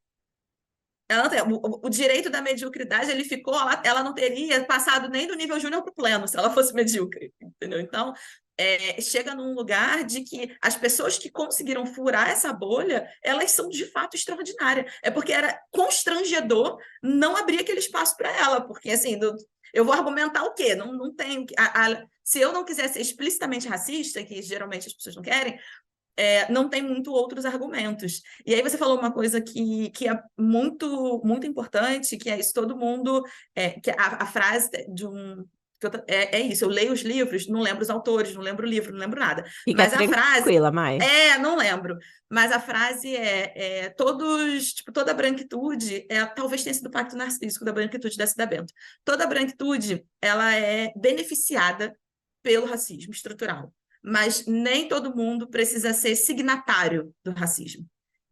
Ela não tem, o direito da mediocridade, ele ficou, ela não teria passado nem do nível júnior para o pleno, se ela fosse medíocre, entendeu? Então, chega num lugar de que as pessoas que conseguiram furar essa bolha, elas são de fato extraordinárias. É porque era constrangedor não abrir aquele espaço para ela, porque assim, eu vou argumentar o quê? Não, não tem. Se eu não quiser ser explicitamente racista, que geralmente as pessoas não querem, não tem muito outros argumentos. E aí você falou uma coisa que é muito, muito importante, que é isso, todo mundo, que a frase de um. É isso, eu leio os livros, não lembro os autores, não lembro o livro, não lembro nada. Fica Mas a frase. tranquila, Mai. Não lembro. Mas a frase todos, tipo, toda branquitude, talvez tenha sido o pacto narcísico da branquitude da Cida Bento. Toda branquitude, ela é beneficiada pelo racismo estrutural, mas nem todo mundo precisa ser signatário do racismo,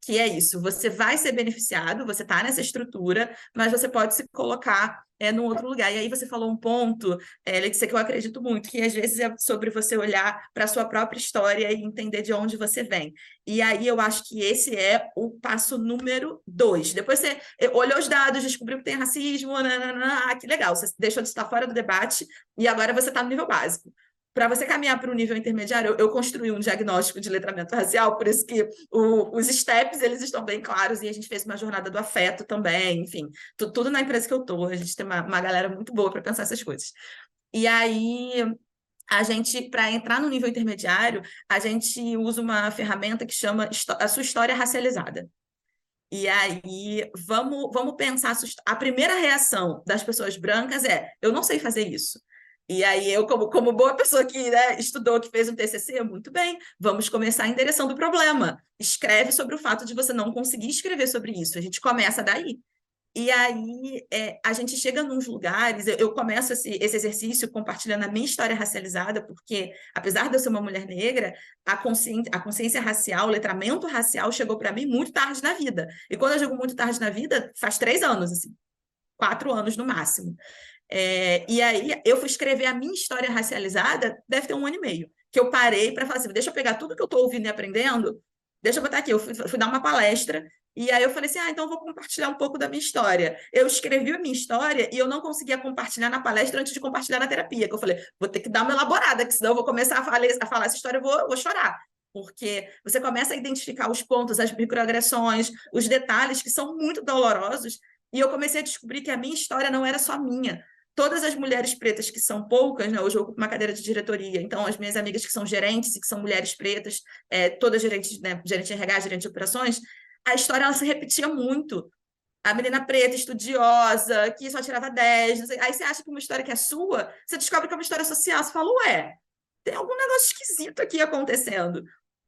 que é isso, você vai ser beneficiado, você está nessa estrutura, mas você pode se colocar num outro lugar. E aí você falou um ponto, Letícia, que eu acredito muito, que às vezes é sobre você olhar para a sua própria história e entender de onde você vem. E aí eu acho que esse é o passo número 2. Depois você olhou os dados, descobriu que tem racismo, que legal, você deixou de estar fora do debate e agora você está no nível básico. Para você caminhar para o nível intermediário, eu construí um diagnóstico de letramento racial, por isso que os steps, eles estão bem claros, e a gente fez uma jornada do afeto também, enfim, tudo na empresa que eu estou, a gente tem uma galera muito boa para pensar essas coisas. E aí, a gente, para entrar no nível intermediário, a gente usa uma ferramenta que chama a sua história racializada. E aí, vamos pensar, a primeira reação das pessoas brancas é, eu não sei fazer isso. E aí, eu, como boa pessoa que, né, estudou, que fez um TCC, muito bem, vamos começar endereçando o problema. Escreve sobre o fato de você não conseguir escrever sobre isso. A gente começa daí. E aí, a gente chega nos lugares, eu começo esse exercício compartilhando a minha história racializada, porque, apesar de eu ser uma mulher negra, a consciência racial, o letramento racial chegou para mim muito tarde na vida. E quando eu digo muito tarde na vida, faz 3 anos, assim, 4 anos no máximo. E aí eu fui escrever a minha história racializada, deve ter 1 ano e meio, que eu parei para falar assim, deixa eu pegar tudo que eu estou ouvindo e aprendendo, deixa eu botar aqui, eu fui dar uma palestra, e aí eu falei assim, então eu vou compartilhar um pouco da minha história. Eu escrevi a minha história e eu não conseguia compartilhar na palestra antes de compartilhar na terapia, que eu falei, vou ter que dar uma elaborada, que senão eu vou começar a falar essa história, eu vou chorar. Porque você começa a identificar os pontos, as microagressões, os detalhes que são muito dolorosos, e eu comecei a descobrir que a minha história não era só minha. Todas as mulheres pretas, que são poucas, né? Hoje eu ocupo uma cadeira de diretoria, então as minhas amigas que são gerentes e que são mulheres pretas, todas gerentes, né? Gerente de RH, gerente de operações, a história ela se repetia muito. A menina preta, estudiosa, que só tirava 10, não sei. Aí você acha que uma história que é sua, você descobre que é uma história social, você fala, ué, tem algum negócio esquisito aqui acontecendo.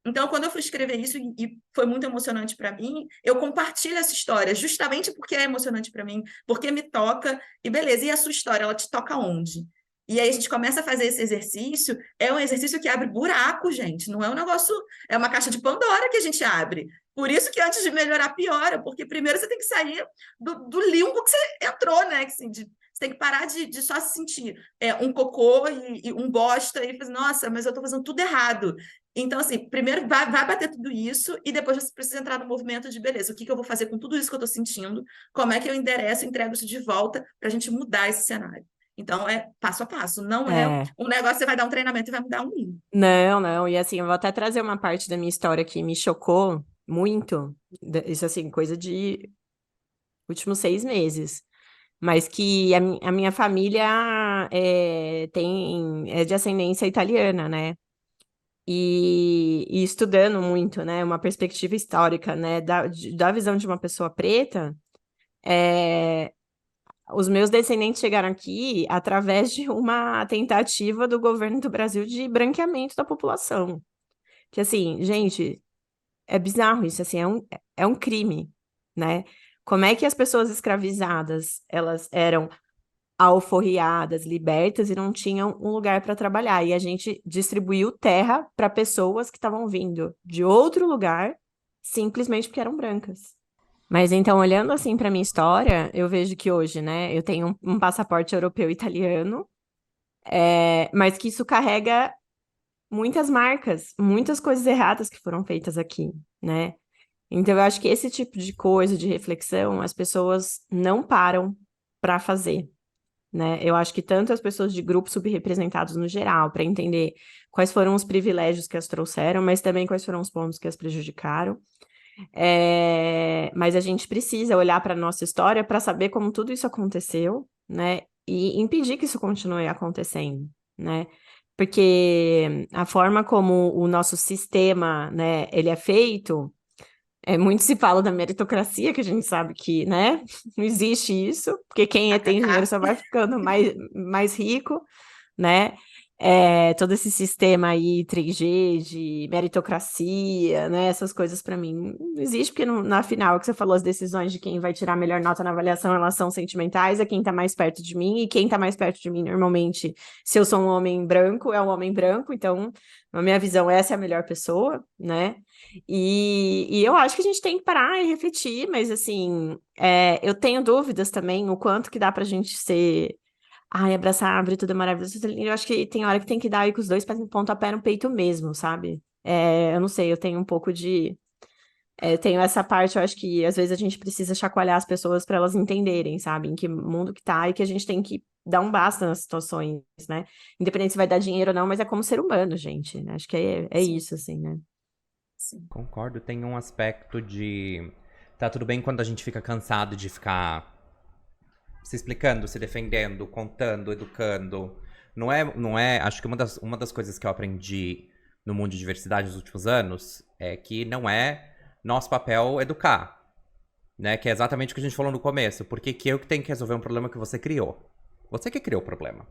Então, quando eu fui escrever isso, e foi muito emocionante para mim, eu compartilho essa história, justamente porque é emocionante para mim, porque me toca, e beleza, e a sua história, ela te toca onde? E aí a gente começa a fazer esse exercício, é um exercício que abre buraco, gente, não é um negócio, é uma caixa de Pandora que a gente abre. Por isso que antes de melhorar, piora, porque primeiro você tem que sair do limbo que você entrou, né? Assim, você tem que parar de só se sentir um cocô e um bosta, e fazer, nossa, mas eu estou fazendo tudo errado. Então, assim, primeiro vai bater tudo isso e depois você precisa entrar no movimento de, beleza, o que eu vou fazer com tudo isso que eu estou sentindo, como é que eu endereço e entrego isso de volta para a gente mudar esse cenário. Então, é passo a passo, não é um negócio que você vai dar um treinamento e vai mudar um mundo. Não, e assim, eu vou até trazer uma parte da minha história que me chocou muito, isso assim, coisa de últimos 6 meses, mas que a minha família é de ascendência italiana, né? E estudando muito, né, uma perspectiva histórica, né, da visão de uma pessoa preta, os meus descendentes chegaram aqui através de uma tentativa do governo do Brasil de branqueamento da população. Que assim, gente, é bizarro isso, assim, é um crime, né? Como é que as pessoas escravizadas, elas eram alforriadas, libertas e não tinham um lugar para trabalhar. E a gente distribuiu terra para pessoas que estavam vindo de outro lugar, simplesmente porque eram brancas. Mas então, olhando assim para minha história, eu vejo que hoje, né, eu tenho um passaporte europeu e italiano, mas que isso carrega muitas marcas, muitas coisas erradas que foram feitas aqui, né? Então, eu acho que esse tipo de coisa, de reflexão, as pessoas não param para fazer, né? Eu acho que tanto as pessoas de grupos subrepresentados no geral, para entender quais foram os privilégios que as trouxeram, mas também quais foram os pontos que as prejudicaram. Mas a gente precisa olhar para a nossa história para saber como tudo isso aconteceu, né? E impedir que isso continue acontecendo, né? Porque a forma como o nosso sistema, né, ele é feito, muito se fala da meritocracia, que a gente sabe que, né, não existe isso, porque quem tem dinheiro só vai ficando mais rico, né? todo esse sistema aí 3G de meritocracia, né? Essas coisas para mim não existe, porque na final que você falou, as decisões de quem vai tirar a melhor nota na avaliação, elas são sentimentais, é quem tá mais perto de mim, e quem tá mais perto de mim, normalmente, se eu sou um homem branco, é um homem branco, então, na minha visão, essa é a melhor pessoa, né? E eu acho que a gente tem que parar e refletir, mas assim, eu tenho dúvidas também o quanto que dá pra gente ser. Ai, abraçar a árvore, tudo é maravilhoso. Eu acho que tem hora que tem que dar aí com os dois pés em pontapé no peito mesmo, sabe? Eu não sei, eu tenho um pouco de. Eu tenho essa parte, eu acho que às vezes a gente precisa chacoalhar as pessoas para elas entenderem, sabe? Em que mundo que tá e que a gente tem que dar um basta nas situações, né? Independente se vai dar dinheiro ou não, mas é como ser humano, gente, né? Acho que é Sim, isso, assim, né? sim. Concordo, tem um aspecto de. Tá tudo bem quando a gente fica cansado de ficar se explicando, se defendendo, contando, educando. Não é. Acho que uma das coisas que eu aprendi no mundo de diversidade nos últimos anos é que não é nosso papel educar, né? Que é exatamente o que a gente falou no começo. Porque que eu que tenho que resolver um problema que você criou. Você que criou o problema.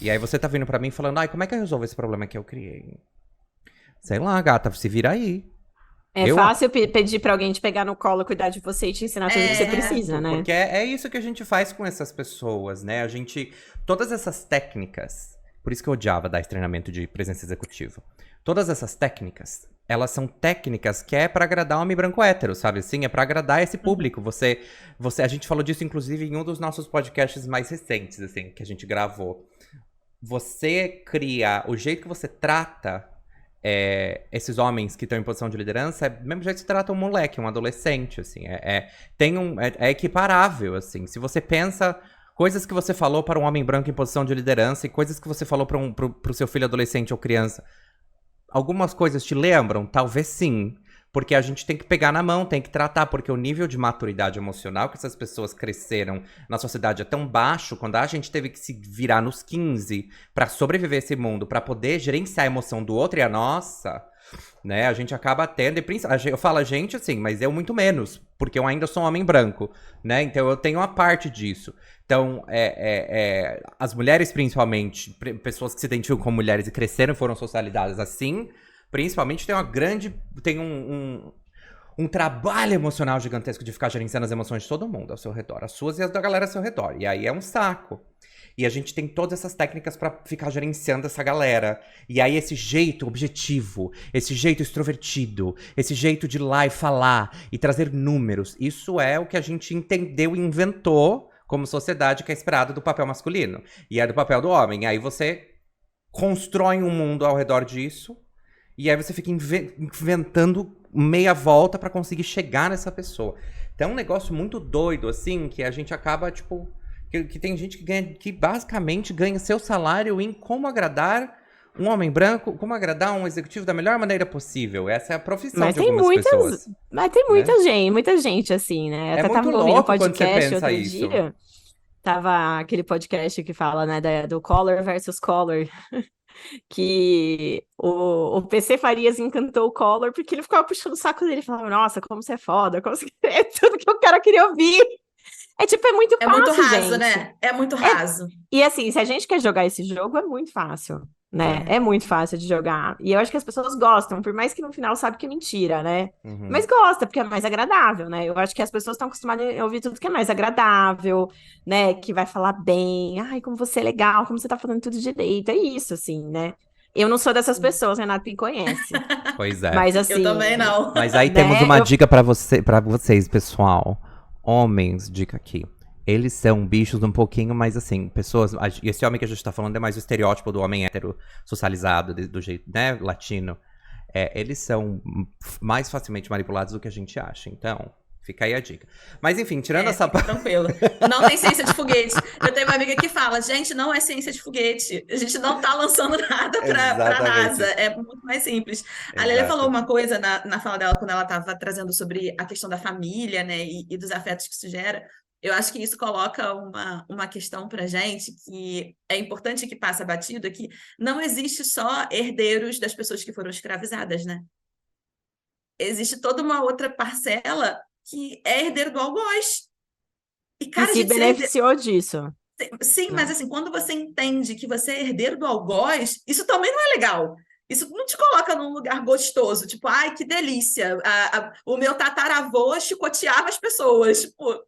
E aí você tá vindo pra mim falando, ai, como é que eu resolvo esse problema que eu criei? Sei lá, gata, se vira aí. É Eu, fácil pedir para alguém te pegar no colo, cuidar de você e te ensinar tudo que você É, precisa, né? Porque é isso que a gente faz com essas pessoas, né? A gente. Todas essas técnicas. Por isso que eu odiava dar esse treinamento de presença executiva. Todas essas técnicas, elas são técnicas que é pra agradar o homem branco hétero, sabe? Assim, é pra agradar esse público. A gente falou disso, inclusive, em um dos nossos podcasts mais recentes, assim, que a gente gravou. Você cria o jeito que você trata esses homens que estão em posição de liderança, é do mesmo jeito que você trata um moleque, um adolescente, assim, é equiparável, assim, se você pensa coisas que você falou para um homem branco em posição de liderança e coisas que você falou pro seu filho adolescente ou criança, algumas coisas te lembram? Talvez sim. Porque a gente tem que pegar na mão, tem que tratar, porque o nível de maturidade emocional que essas pessoas cresceram na sociedade é tão baixo, quando a gente teve que se virar nos 15 pra sobreviver esse mundo, pra poder gerenciar a emoção do outro e a nossa, né? A gente acaba tendo, eu falo a gente assim, mas eu muito menos, porque eu ainda sou um homem branco, né? Então eu tenho uma parte disso. Então, as mulheres, principalmente, pessoas que se identificam como mulheres e cresceram e foram socializadas assim, principalmente tem um trabalho emocional gigantesco de ficar gerenciando as emoções de todo mundo ao seu redor, as suas e as da galera ao seu redor. E aí é um saco. E a gente tem todas essas técnicas pra ficar gerenciando essa galera. E aí esse jeito objetivo, esse jeito extrovertido, esse jeito de ir lá e falar e trazer números, isso é o que a gente entendeu e inventou como sociedade que é esperado do papel masculino. E é do papel do homem. E aí você constrói um mundo ao redor disso. E aí você fica inventando meia volta pra conseguir chegar nessa pessoa. Então é um negócio muito doido, assim, que a gente acaba, tipo... Que tem gente que basicamente ganha seu salário em como agradar um homem branco, como agradar um executivo da melhor maneira possível. Essa é a profissão Mas de tem algumas pessoas, muita né? muita gente assim, né? Eu É até muito tava ouvindo um louco quando você podcast pensa outro isso. dia, tava aquele podcast que fala, né, do Collor versus Collor, que o PC Farias encantou o Collor porque ele ficava puxando o saco dele, falava, nossa, como você é foda, como você... é tudo que o cara queria ouvir. É tipo, é muito é muito fácil, raso, gente. né? É muito É, raso. e assim, se a gente quer jogar esse jogo, é muito fácil, né? É. É muito fácil de jogar. E eu acho que as pessoas gostam, por mais que no final sabe que é mentira, né? Uhum. Mas gosta, porque é mais agradável, né? Eu acho que as pessoas estão acostumadas a ouvir tudo que é mais agradável, né? Que vai falar bem, ai, como você é legal, como você tá falando tudo direito. É isso, assim, né? Eu não sou dessas pessoas, Renato me conhece. Pois é. Mas Eu também assim, não. Mas aí temos né? uma dica pra vocês, pessoal. Homens, dica aqui. Eles são bichos um pouquinho mais assim, pessoas. Esse homem que a gente tá falando é mais o estereótipo do homem hétero socializado, do jeito, né, latino. Eles são mais facilmente manipulados do que a gente acha. Então, fica aí a dica. Mas enfim, tirando essa Fica tranquilo. Não tem ciência de foguete. Eu tenho uma amiga que fala, gente, não é ciência de foguete. A gente não tá lançando nada para NASA. Exatamente. É muito mais simples. A Lélia falou Exato. uma coisa na fala dela, quando ela estava trazendo sobre a questão da família, né, e dos afetos que isso gera. Eu acho que isso coloca uma questão para gente que é importante que passe batido, é que não existe só herdeiros das pessoas que foram escravizadas, né? Existe toda uma outra parcela que é herdeiro do algoz. E, Que cara, a se gente ser herdeiro, beneficiou disso. Sim, mas né? assim, quando você entende que você é herdeiro do algoz, isso também não é legal. Isso não te coloca num lugar gostoso, tipo, ai, que delícia. O meu tataravô chicoteava as pessoas. Tipo,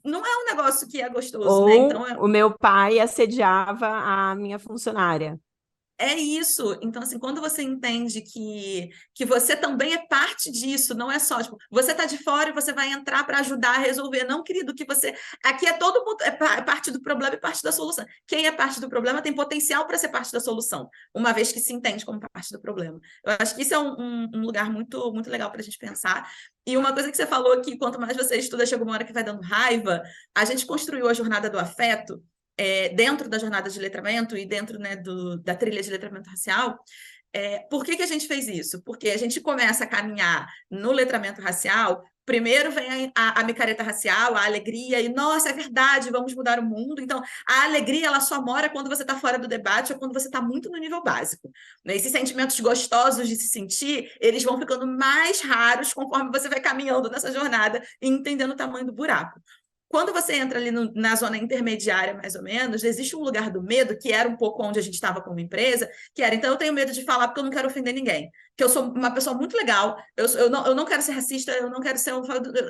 não é um negócio que é gostoso, né? Ou Então, o meu pai assediava a minha funcionária. é isso. Então, assim, quando você entende que você também é parte disso, não é só, tipo, você tá de fora e você vai entrar para ajudar a resolver. Não, querido, que você. Aqui é todo mundo, é parte do problema e parte da solução. Quem é parte do problema tem potencial para ser parte da solução, uma vez que se entende como parte do problema. Eu acho que isso é um lugar muito, muito legal para a gente pensar. E uma coisa que você falou que quanto mais você estuda, chega uma hora que vai dando raiva. A gente construiu a jornada do afeto dentro da jornada de letramento e dentro, né, da trilha de letramento racial. Por que a gente fez isso? Porque a gente começa a caminhar no letramento racial, primeiro vem a micareta racial, a alegria, e nossa, é verdade, vamos mudar o mundo. Então, a alegria ela só mora quando você está fora do debate ou quando você está muito no nível básico. Esses sentimentos gostosos de se sentir, eles vão ficando mais raros conforme você vai caminhando nessa jornada e entendendo o tamanho do buraco. Quando você entra ali na zona intermediária, mais ou menos, existe um lugar do medo, que era um pouco onde a gente estava como empresa, que era, então eu tenho medo de falar porque eu não quero ofender ninguém. Porque eu sou uma pessoa muito legal, eu não quero ser racista, eu não quero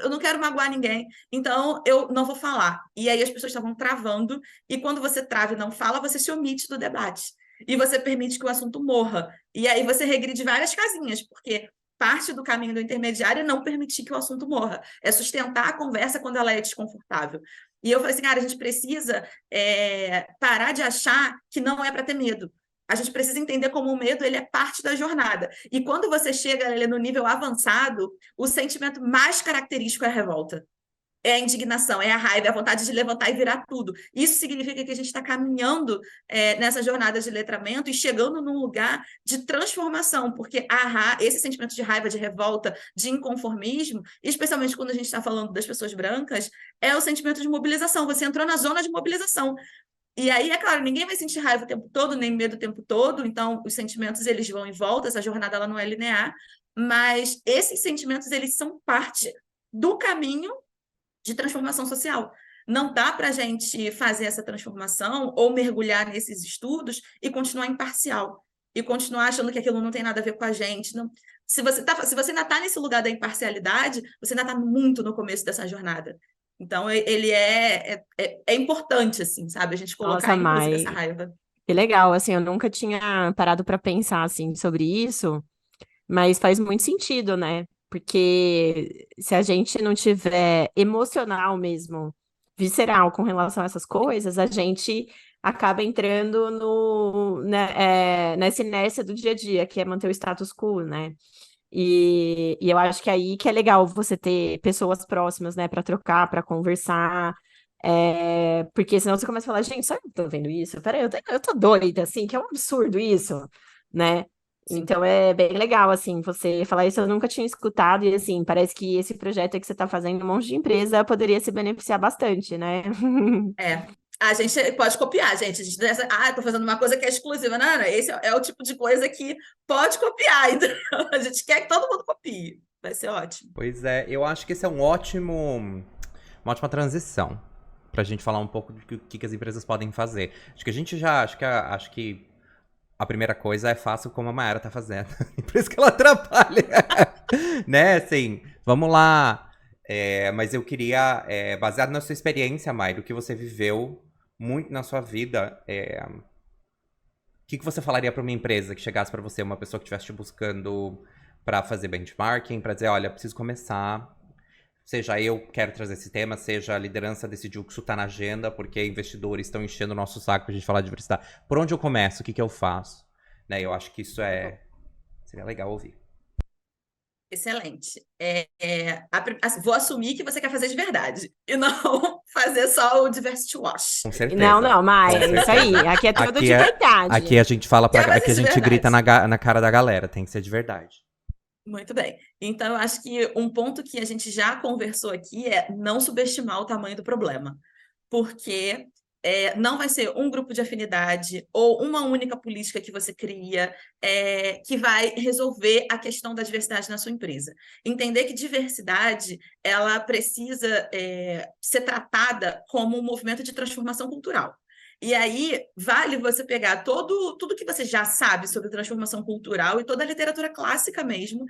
eu não quero magoar ninguém, então eu não vou falar. E aí as pessoas estavam travando, e quando você trava e não fala, você se omite do debate. E você permite que o assunto morra. E aí você regride várias casinhas, porque parte do caminho do intermediário é não permitir que o assunto morra, é sustentar a conversa quando ela é desconfortável. E eu falei assim, cara, a gente precisa parar de achar que não é para ter medo. A gente precisa entender como o medo ele é parte da jornada. E quando você chega ali no nível avançado, o sentimento mais característico é a revolta. É a indignação, é a raiva, é a vontade de levantar e virar tudo. Isso significa que a gente está caminhando nessa jornada de letramento e chegando num lugar de transformação, porque esse sentimento de raiva, de revolta, de inconformismo, especialmente quando a gente está falando das pessoas brancas, é o sentimento de mobilização. Você entrou na zona de mobilização. E aí, é claro, ninguém vai sentir raiva o tempo todo, nem medo o tempo todo, então os sentimentos eles vão e voltam, essa jornada ela não é linear, mas esses sentimentos eles são parte do caminho de transformação social. Não dá para a gente fazer essa transformação ou mergulhar nesses estudos e continuar imparcial, e continuar achando que aquilo não tem nada a ver com a gente. Não. Se você ainda está nesse lugar da imparcialidade, você ainda está muito no começo dessa jornada. Então, ele é importante, assim, sabe? A gente colocar, Nossa, inclusive, essa Mai, raiva. que legal, assim, eu nunca tinha parado para pensar, assim, sobre isso, mas faz muito sentido, né? Porque se a gente não tiver emocional mesmo, visceral com relação a essas coisas, a gente acaba entrando nessa inércia do dia a dia, que é manter o status quo, né? E eu acho que aí que é legal você ter pessoas próximas, né, para trocar, para conversar, porque senão você começa a falar, gente, só eu tô vendo isso? Peraí, eu tô doida, assim, que é um absurdo isso, né? Sim. Então é bem legal, assim, você falar isso, eu nunca tinha escutado, e assim, parece que esse projeto que você está fazendo, um monte de empresa poderia se beneficiar bastante, né? A gente pode copiar, gente. A gente tô fazendo uma coisa que é exclusiva. Não, não, esse é o tipo de coisa que pode copiar. Então, a gente quer que todo mundo copie. Vai ser ótimo. Pois é, eu acho que esse é uma ótima transição pra gente falar um pouco do que as empresas podem fazer. Acho que a gente já, acho que a primeira coisa é fácil como a Mayara tá fazendo. Por isso que ela trabalha, né, assim, vamos lá. Mas eu queria, baseado na sua experiência, Mai, do que você viveu muito na sua vida, o que você falaria pra uma empresa que chegasse pra você, uma pessoa que estivesse te buscando pra fazer benchmarking, pra dizer, olha, preciso começar, seja eu quero trazer esse tema, seja a liderança decidiu que isso tá na agenda, porque investidores estão enchendo o nosso saco pra gente falar de diversidade. Por onde eu começo? O que eu faço? Né, eu acho que isso seria legal ouvir. Excelente. Assim, vou assumir que você quer fazer de verdade e não fazer só o diversity wash. Com Não, certeza. não, Mai, Com é isso certeza. aí, aqui é tudo Aqui de verdade. aqui a gente fala Quer fazer aqui a de gente grita verdade. na cara da galera, tem que ser de verdade. Muito bem. Então, eu acho que um ponto que a gente já conversou aqui é não subestimar o tamanho do problema. Porque não vai ser um grupo de afinidade ou uma única política que você cria que vai resolver a questão da diversidade na sua empresa. Entender que diversidade ela precisa ser tratada como um movimento de transformação cultural. E aí, vale você pegar tudo que você já sabe sobre transformação cultural e toda a literatura clássica mesmo,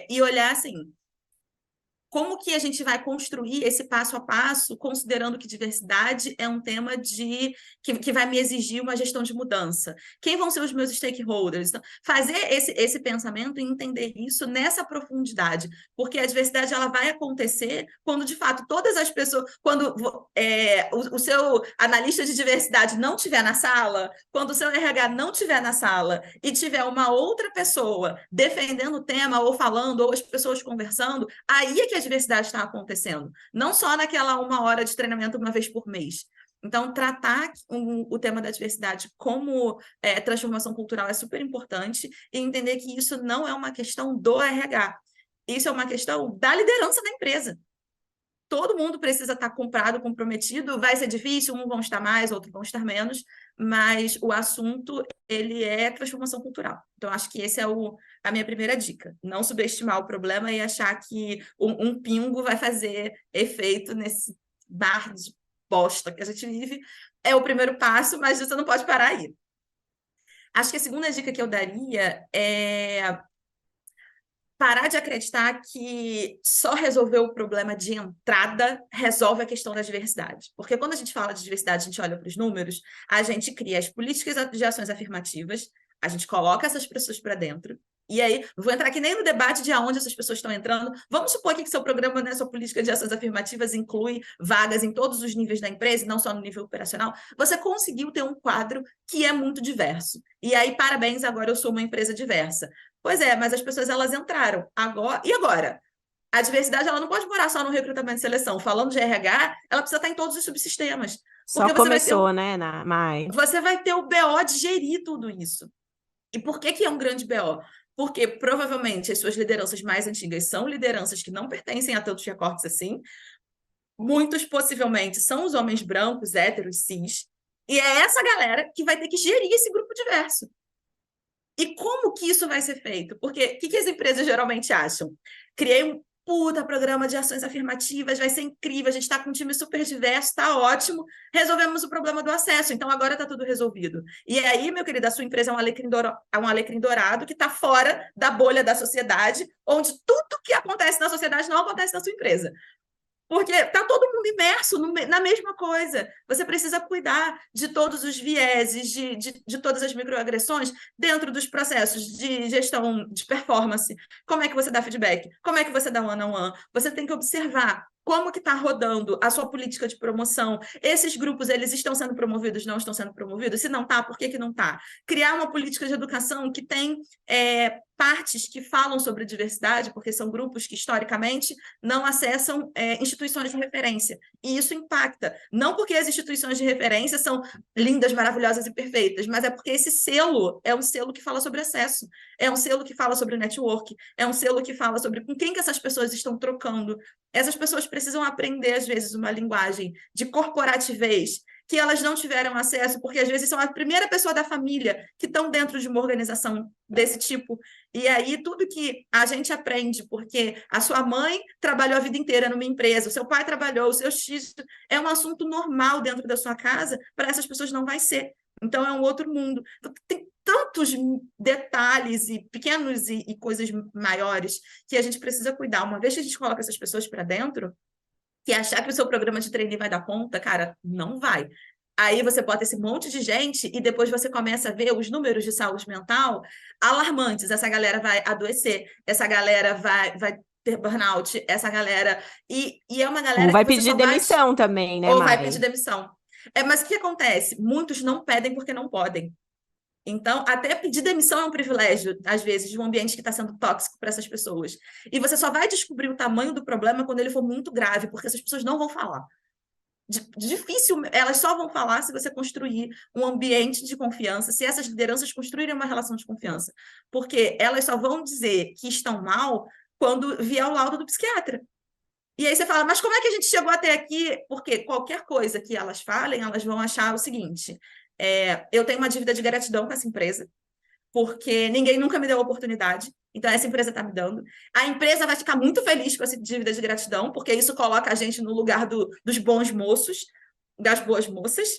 e olhar assim, como que a gente vai construir esse passo a passo, considerando que diversidade é um tema que vai me exigir uma gestão de mudança? Quem vão ser os meus stakeholders? Então, fazer esse pensamento e entender isso nessa profundidade, porque a diversidade ela vai acontecer quando, de fato, todas as pessoas... Quando o seu analista de diversidade não estiver na sala, quando o seu RH não estiver na sala e tiver uma outra pessoa defendendo o tema, ou falando, ou as pessoas conversando, aí é que a diversidade está acontecendo, não só naquela 1 hora de treinamento uma vez por mês. Então, tratar o tema da diversidade como transformação cultural é super importante e entender que isso não é uma questão do RH, isso é uma questão da liderança da empresa. Todo mundo precisa estar comprometido, vai ser difícil, uns vão estar mais, outros vão estar menos, mas o assunto, ele é transformação cultural. Então, acho que esse é a minha primeira dica. Não subestimar o problema e achar que um pingo vai fazer efeito nesse mar de bosta que a gente vive. É o primeiro passo, mas você não pode parar aí. Acho que a segunda dica que eu daria é parar de acreditar que só resolver o problema de entrada resolve a questão da diversidade. Porque quando a gente fala de diversidade, a gente olha para os números, a gente cria as políticas de ações afirmativas, a gente coloca essas pessoas para dentro, e aí, vou entrar aqui nem no debate de aonde essas pessoas estão entrando. Vamos supor aqui que seu programa, né, sua política de ações afirmativas inclui vagas em todos os níveis da empresa, não só no nível operacional. Você conseguiu ter um quadro que é muito diverso. E aí, parabéns, agora eu sou uma empresa diversa. Pois é, mas as pessoas elas entraram. E agora? A diversidade ela não pode morar só no recrutamento e seleção. Falando de RH, ela precisa estar em todos os subsistemas. Só começou, né, Mai? Você vai ter o BO de gerir tudo isso. E por que é um grande BO? Porque provavelmente as suas lideranças mais antigas são lideranças que não pertencem a tantos recortes assim. Muitos possivelmente são os homens brancos, héteros, cis. E é essa galera que vai ter que gerir esse grupo diverso. E como que isso vai ser feito? Porque o que as empresas geralmente acham? Criei um puta programa de ações afirmativas, vai ser incrível, a gente está com um time super diverso, está ótimo, resolvemos o problema do acesso, então agora está tudo resolvido. E aí, meu querido, a sua empresa é um alecrim dourado que está fora da bolha da sociedade, onde tudo que acontece na sociedade não acontece na sua empresa. Porque está todo mundo imerso na mesma coisa. Você precisa cuidar de todos os vieses, de todas as microagressões dentro dos processos de gestão de performance. Como é que você dá feedback? Como é que você dá one-on-one? Você tem que observar como que está rodando a sua política de promoção. Esses grupos, eles estão sendo promovidos, não estão sendo promovidos? Se não está, por que não está? Criar uma política de educação que tem partes que falam sobre diversidade, porque são grupos que, historicamente, não acessam instituições de referência. E isso impacta. Não porque as instituições de referência são lindas, maravilhosas e perfeitas, mas é porque esse selo é um selo que fala sobre acesso, é um selo que fala sobre network, é um selo que fala sobre com quem que essas pessoas estão trocando. Essas pessoas precisam aprender, às vezes, uma linguagem de corporativez que elas não tiveram acesso, porque às vezes são a primeira pessoa da família que estão dentro de uma organização desse tipo. E aí, tudo que a gente aprende, porque a sua mãe trabalhou a vida inteira numa empresa, o seu pai trabalhou, o seu X, é um assunto normal dentro da sua casa, para essas pessoas não vai ser. Então, é um outro mundo. Tem tantos detalhes e pequenos e coisas maiores que a gente precisa cuidar. Uma vez que a gente coloca essas pessoas para dentro, que achar que o seu programa de trainee vai dar conta, cara, não vai. Aí você bota esse monte de gente e depois você começa a ver os números de saúde mental alarmantes. Essa galera vai adoecer, essa galera vai ter burnout, essa galera... E é uma galera Ou vai que você pedir só demissão também, né, Ou vai Mai? pedir demissão. Mas o que acontece? Muitos não pedem porque não podem. Então, até pedir demissão é um privilégio, às vezes, de um ambiente que está sendo tóxico para essas pessoas. E você só vai descobrir o tamanho do problema quando ele for muito grave, porque essas pessoas não vão falar. Difícil, elas só vão falar se você construir um ambiente de confiança, se essas lideranças construírem uma relação de confiança. Porque elas só vão dizer que estão mal quando vier o laudo do psiquiatra. E aí você fala, mas como é que a gente chegou até aqui? Porque qualquer coisa que elas falem, elas vão achar o seguinte: eu tenho uma dívida de gratidão com essa empresa, porque ninguém nunca me deu oportunidade, então essa empresa está me dando. A empresa vai ficar muito feliz com essa dívida de gratidão, porque isso coloca a gente no lugar dos bons moços, das boas moças.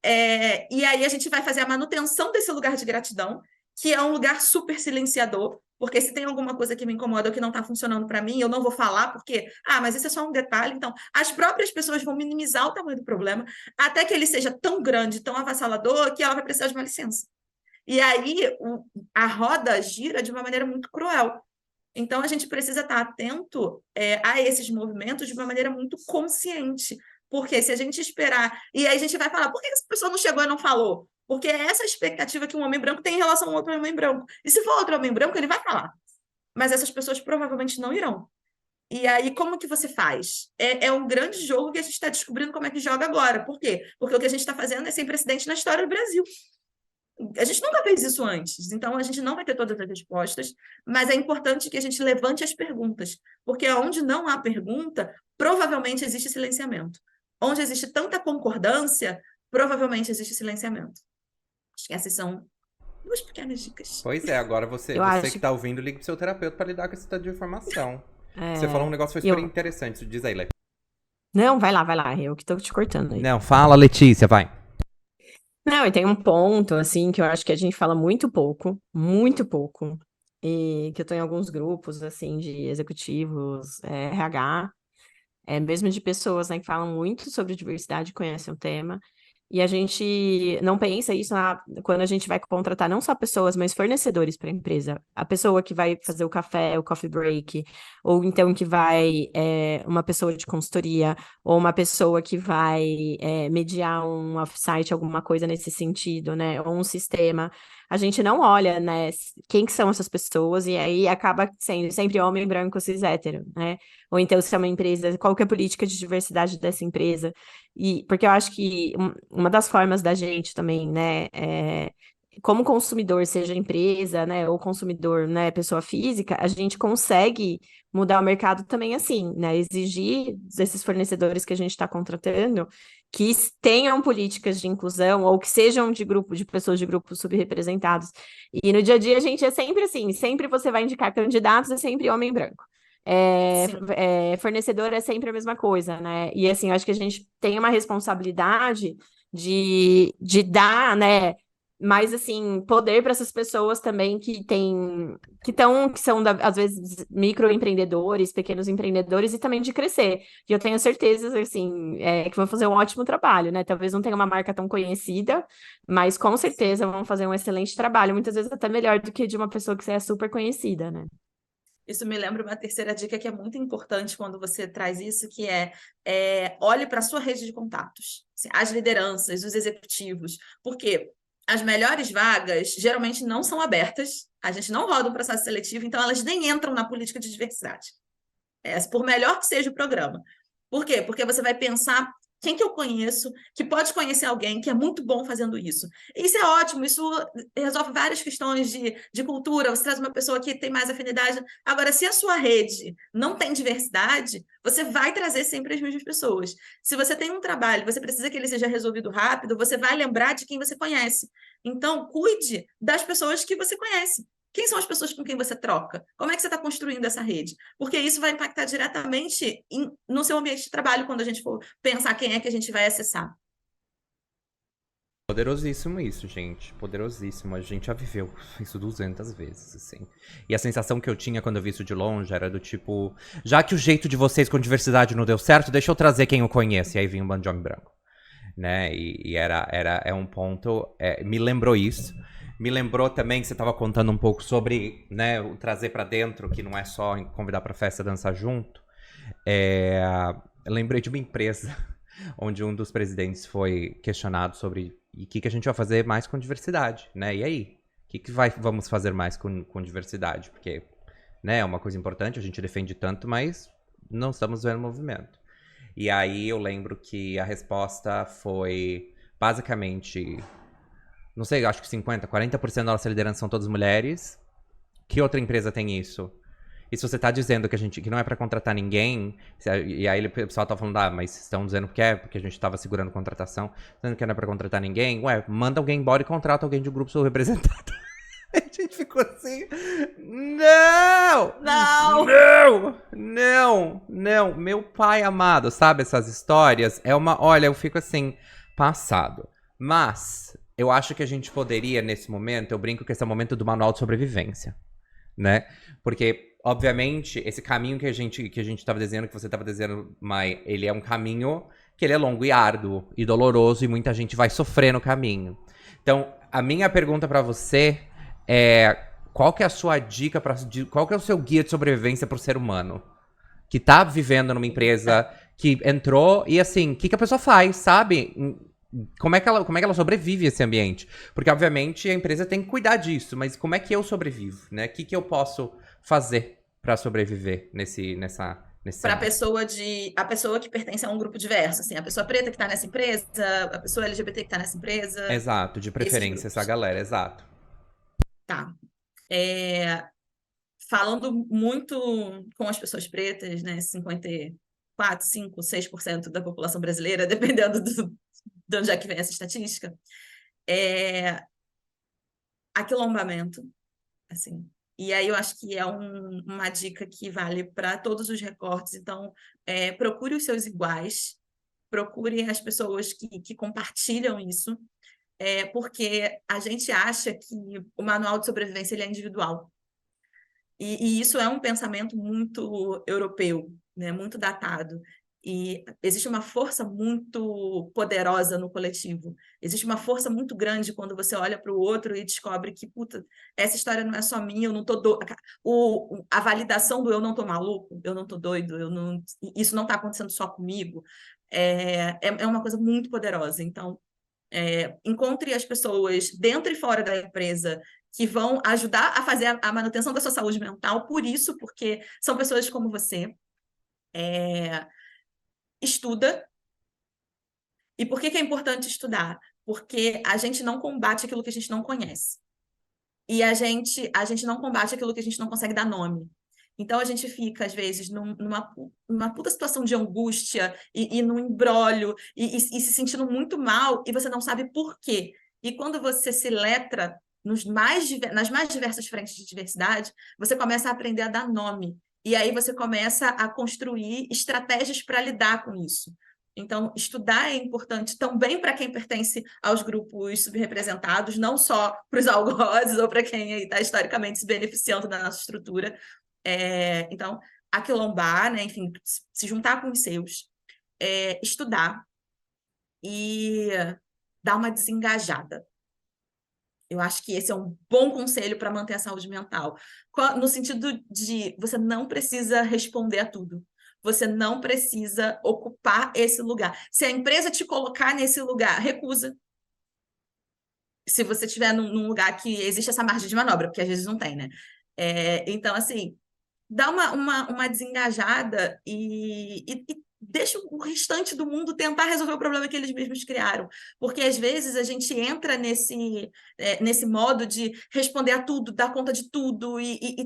E aí a gente vai fazer a manutenção desse lugar de gratidão, que é um lugar super silenciador, porque se tem alguma coisa que me incomoda ou que não está funcionando para mim, eu não vou falar, porque, mas isso é só um detalhe. Então, as próprias pessoas vão minimizar o tamanho do problema, até que ele seja tão grande, tão avassalador, que ela vai precisar de uma licença. E aí a roda gira de uma maneira muito cruel. Então, a gente precisa estar atento a esses movimentos de uma maneira muito consciente. Porque se a gente esperar... E aí a gente vai falar, por que essa pessoa não chegou e não falou? Porque é essa expectativa que um homem branco tem em relação a um outro homem branco. E se for outro homem branco, ele vai falar. Mas essas pessoas provavelmente não irão. E aí, como que você faz? É um grande jogo que a gente está descobrindo como é que joga agora. Por quê? Porque o que a gente está fazendo é sem precedente na história do Brasil. A gente nunca fez isso antes, então a gente não vai ter todas as respostas, mas é importante que a gente levante as perguntas, porque onde não há pergunta, provavelmente existe silenciamento. Onde existe tanta concordância, provavelmente existe silenciamento. Acho que essas são duas pequenas dicas. Pois é, agora você Eu acho que tá ouvindo, ligue pro seu terapeuta pra lidar com esse tanto de informação. Você É, falou um negócio que foi super interessante, diz aí, Lê. Não, vai lá, eu que tô te cortando aí. Não, fala, Letícia, vai. Não, e tem um ponto, assim, que eu acho que a gente fala muito pouco, e que eu tô em alguns grupos, assim, de executivos, RH, mesmo de pessoas, né, que falam muito sobre diversidade, conhecem o tema, e a gente não pensa isso quando a gente vai contratar não só pessoas, mas fornecedores para a empresa. A pessoa que vai fazer o café, o coffee break, ou então que vai uma pessoa de consultoria, ou uma pessoa que vai mediar um offsite, alguma coisa nesse sentido, né? Ou um sistema. A gente não olha, né, quem que são essas pessoas, e aí acaba sendo sempre homem branco cis hétero, né? Ou então se é uma empresa, qual que é a política de diversidade dessa empresa? E porque eu acho que uma das formas da gente também, né, como consumidor, seja empresa, né, ou consumidor, né, pessoa física, a gente consegue mudar o mercado também assim, né, exigir desses fornecedores que a gente está contratando que tenham políticas de inclusão ou que sejam de pessoas de grupos subrepresentados. E no dia a dia a gente é sempre assim, sempre você vai indicar candidatos, é sempre homem branco. Fornecedor é sempre a mesma coisa, né? E assim, eu acho que a gente tem uma responsabilidade de dar, né, mais assim, poder para essas pessoas também que são às vezes microempreendedores, pequenos empreendedores e também de crescer. E eu tenho certeza assim, que vão fazer um ótimo trabalho, né? Talvez não tenha uma marca tão conhecida, mas com certeza vão fazer um excelente trabalho, muitas vezes até melhor do que de uma pessoa que é super conhecida, né? Isso me lembra uma terceira dica que é muito importante quando você traz isso, que olhe para a sua rede de contatos, assim, as lideranças, os executivos, porque as melhores vagas geralmente não são abertas, a gente não roda um processo seletivo, então elas nem entram na política de diversidade, por melhor que seja o programa. Por quê? Porque você vai pensar quem que eu conheço que pode conhecer alguém que é muito bom fazendo isso. Isso é ótimo, isso resolve várias questões de cultura, você traz uma pessoa que tem mais afinidade. Agora, se a sua rede não tem diversidade, você vai trazer sempre as mesmas pessoas. Se você tem um trabalho, você precisa que ele seja resolvido rápido, você vai lembrar de quem você conhece. Então, cuide das pessoas que você conhece. Quem são as pessoas com quem você troca? Como é que você está construindo essa rede? Porque isso vai impactar diretamente no seu ambiente de trabalho quando a gente for pensar quem é que a gente vai acessar. Poderosíssimo isso, gente. Poderosíssimo. A gente já viveu isso 200 vezes, assim. E a sensação que eu tinha quando eu vi isso de longe era do tipo... Já que o jeito de vocês com diversidade não deu certo, deixa eu trazer quem eu conheço. E aí vinha um bando de homem branco. Né? E é um ponto... me lembrou isso. Me lembrou também que você estava contando um pouco sobre, né, o trazer pra dentro, que não é só convidar pra festa dançar junto. Eu lembrei de uma empresa onde um dos presidentes foi questionado sobre o que a gente vai fazer mais com diversidade, né? E aí? O que vamos fazer mais com diversidade? Porque, né, é uma coisa importante, a gente defende tanto, mas não estamos vendo movimento. E aí eu lembro que a resposta foi basicamente... Não sei, acho que 50%, 40% da nossa liderança são todas mulheres. Que outra empresa tem isso? E se você tá dizendo que não é pra contratar ninguém, e aí o pessoal tá falando, mas vocês estão dizendo que é, porque a gente tava segurando contratação, dizendo que não é pra contratar ninguém, manda alguém embora e contrata alguém de um grupo subrepresentado. A gente ficou assim, não! Não! Não! Não! Não! Meu pai amado, sabe essas histórias? Olha, eu fico assim, passado. Mas, eu acho que a gente poderia, nesse momento, eu brinco que esse é o momento do manual de sobrevivência, né? Porque, obviamente, esse caminho que a gente tava desenhando, que você tava desenhando, Mai, ele é um caminho que ele é longo e árduo e doloroso e muita gente vai sofrer no caminho. Então, a minha pergunta pra você qual que é a sua dica, qual que é o seu guia de sobrevivência pro ser humano? Que tá vivendo numa empresa, que entrou e assim, o que a pessoa faz, sabe? Como é que ela sobrevive a esse ambiente? Porque, obviamente, a empresa tem que cuidar disso, mas como é que eu sobrevivo, né? O que eu posso fazer pra sobreviver nesse Para cenário? a pessoa que pertence a um grupo diverso, assim, a pessoa preta que está nessa empresa, a pessoa LGBT que está nessa empresa, Exato, de esses preferência, essa grupos. galera, exato. Tá. É, falando muito com as pessoas pretas, né, 54, 5, 6% da população brasileira, dependendo de onde é que vem essa estatística, aquilombamento, assim. E aí eu acho que é uma dica que vale para todos os recortes. Então, procure os seus iguais, procure as pessoas que compartilham isso, porque a gente acha que o manual de sobrevivência ele é individual. E isso é um pensamento muito europeu, né? Muito datado. E existe uma força muito poderosa no coletivo. Existe uma força muito grande quando você olha para o outro e descobre que, puta, essa história não é só minha, eu não tô a validação do eu não tô maluco, eu não tô doido, isso não está acontecendo só comigo, é uma coisa muito poderosa. Então, encontre as pessoas dentro e fora da empresa que vão ajudar a fazer a manutenção da sua saúde mental, porque são pessoas como você. Estuda. E por que é importante estudar? Porque a gente não combate aquilo que a gente não conhece. E a gente não combate aquilo que a gente não consegue dar nome. Então, a gente fica, às vezes, numa puta situação de angústia e num imbróglio e se sentindo muito mal e você não sabe por quê. E quando você se letra nas mais diversas frentes de diversidade, você começa a aprender a dar nome. E aí você começa a construir estratégias para lidar com isso. Então, estudar é importante também para quem pertence aos grupos subrepresentados, não só para os algozes ou para quem está historicamente se beneficiando da nossa estrutura. Então, aquilombar, né? Enfim, se juntar com os seus, estudar e dar uma desengajada. Eu acho que esse é um bom conselho para manter a saúde mental. No sentido de você não precisa responder a tudo. Você não precisa ocupar esse lugar. Se a empresa te colocar nesse lugar, recusa. Se você estiver num lugar que existe essa margem de manobra, porque às vezes não tem, né? Então, assim, dá uma desengajada e deixa o restante do mundo tentar resolver o problema que eles mesmos criaram. Porque, às vezes, a gente entra nesse modo de responder a tudo, dar conta de tudo e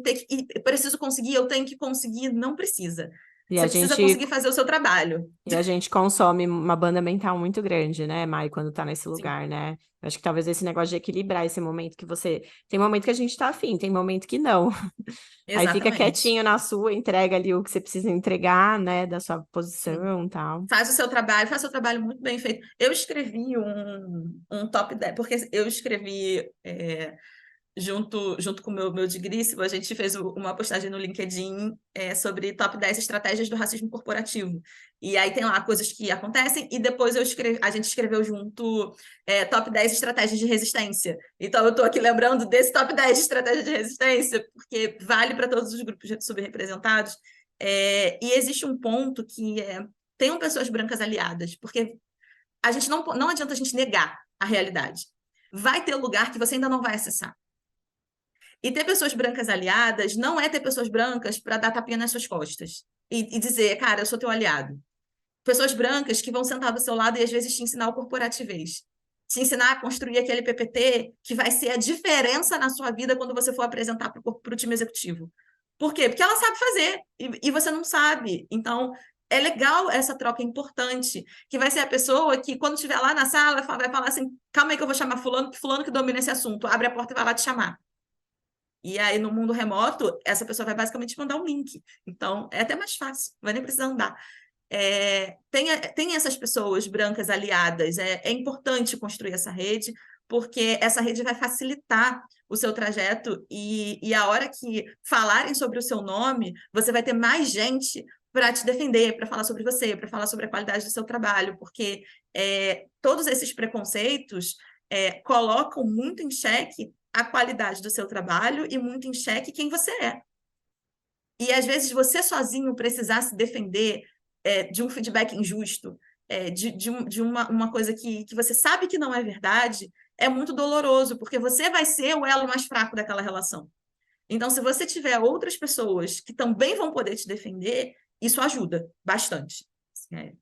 preciso conseguir, eu tenho que conseguir. Não precisa. E Você precisa conseguir fazer o seu trabalho. E a gente consome uma banda mental muito grande, né, Mai, quando tá nesse Sim. lugar, né? Eu acho que talvez esse negócio de equilibrar esse momento que você... Tem momento que a gente tá afim, tem momento que não. Aí fica Exatamente. quietinho na sua, entrega ali o que você precisa entregar, né, da sua posição e tal. Faz o seu trabalho muito bem feito. Eu escrevi um top 10, porque eu escrevi junto com o meu digníssimo, a gente fez uma postagem no LinkedIn sobre top 10 estratégias do racismo corporativo. E aí tem lá coisas que acontecem, e depois a gente escreveu junto top 10 estratégias de resistência. Então eu estou aqui lembrando desse top 10 de estratégias de resistência, porque vale para todos os grupos subrepresentados. E existe um ponto que tenham pessoas brancas aliadas, porque a gente não adianta a gente negar a realidade. Vai ter lugar que você ainda não vai acessar. E ter pessoas brancas aliadas não é ter pessoas brancas para dar tapinha nas suas costas e dizer, cara, eu sou teu aliado. Pessoas brancas que vão sentar do seu lado e às vezes te ensinar o corporativez. Te ensinar a construir aquele PPT que vai ser a diferença na sua vida quando você for apresentar para o time executivo. Por quê? Porque ela sabe fazer e você não sabe. Então, é legal essa troca importante, que vai ser a pessoa que, quando estiver lá na sala, vai falar assim: calma aí que eu vou chamar fulano, que fulano que domina esse assunto. Abre a porta e vai lá te chamar. E aí, no mundo remoto, essa pessoa vai basicamente mandar um link. Então, é até mais fácil, não vai nem precisar andar. Tem essas pessoas brancas aliadas. É importante construir essa rede, porque essa rede vai facilitar o seu trajeto e a hora que falarem sobre o seu nome, você vai ter mais gente para te defender, para falar sobre você, para falar sobre a qualidade do seu trabalho, porque todos esses preconceitos colocam muito em xeque a qualidade do seu trabalho e muito em xeque quem você é. E, às vezes, você sozinho precisar se defender de um feedback injusto, de uma coisa que você sabe que não é verdade, é muito doloroso, porque você vai ser o elo mais fraco daquela relação. Então, se você tiver outras pessoas que também vão poder te defender, isso ajuda bastante.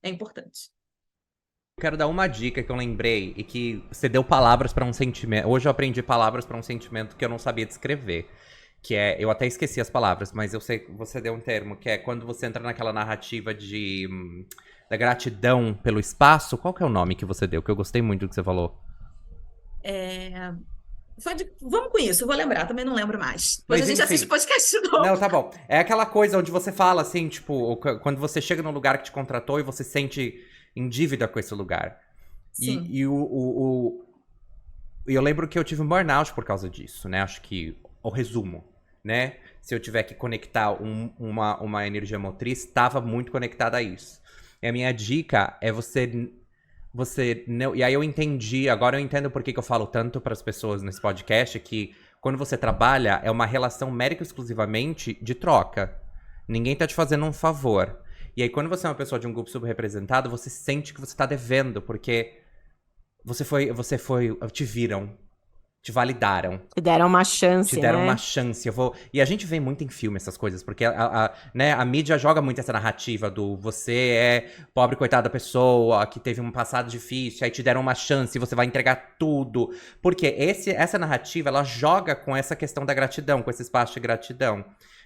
É importante. Quero dar uma dica que eu lembrei e que você deu palavras para um sentimento. Hoje eu aprendi palavras para um sentimento que eu não sabia descrever. Que é, eu até esqueci as palavras, mas eu sei que você deu um termo, que é quando você entra naquela narrativa da gratidão pelo espaço. Qual que é o nome que você deu? Que eu gostei muito do que você falou. Vamos com isso, eu vou lembrar, também não lembro mais. Depois Mas, a gente enfim. assiste o podcast de novo. Não, tá bom. É aquela coisa onde você fala assim, tipo, quando você chega num lugar que te contratou e você se sente em dívida com esse lugar. Sim. E eu lembro que eu tive um burnout por causa disso, né? Acho que o resumo, né? Se eu tiver que conectar uma energia motriz, estava muito conectada a isso. E a minha dica é você não. E aí eu entendi, agora eu entendo por que eu falo tanto para as pessoas nesse podcast, que quando você trabalha, é uma relação mera e exclusivamente de troca. Ninguém tá te fazendo um favor. E aí, quando você é uma pessoa de um grupo subrepresentado, você sente que você tá devendo, porque te viram, te validaram. Te deram uma chance, Te deram né? uma chance. E a gente vê muito em filme essas coisas, porque né, a mídia joga muito essa narrativa do você é pobre, coitada pessoa, que teve um passado difícil, aí te deram uma chance e você vai entregar tudo. Porque essa narrativa, ela joga com essa questão da gratidão, com esse espaço de gratidão.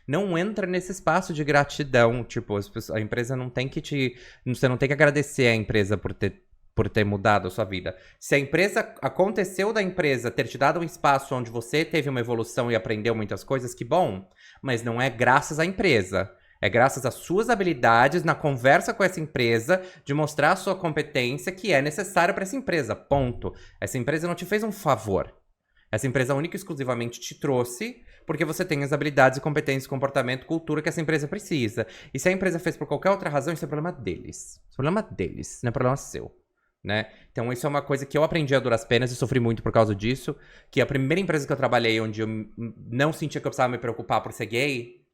Não entra nesse espaço de gratidão. Tipo, a empresa não tem que você não tem que agradecer a empresa por ter mudado a sua vida. Se a empresa, aconteceu da empresa ter te dado um espaço onde você teve uma evolução e aprendeu muitas coisas, que bom. Mas não é graças à empresa. É graças às suas habilidades na conversa com essa empresa, de mostrar a sua competência que é necessária para essa empresa. Ponto. Essa empresa não te fez um favor. Essa empresa única e exclusivamente te trouxe porque você tem as habilidades, competências, comportamento, cultura que essa empresa precisa. E se a empresa fez por qualquer outra razão, isso é problema deles. Isso é problema deles, não é problema seu. Né? Então isso é uma coisa que eu aprendi a duras penas e sofri muito por causa disso, que a primeira empresa que eu trabalhei onde eu não sentia que eu precisava me preocupar por ser gay,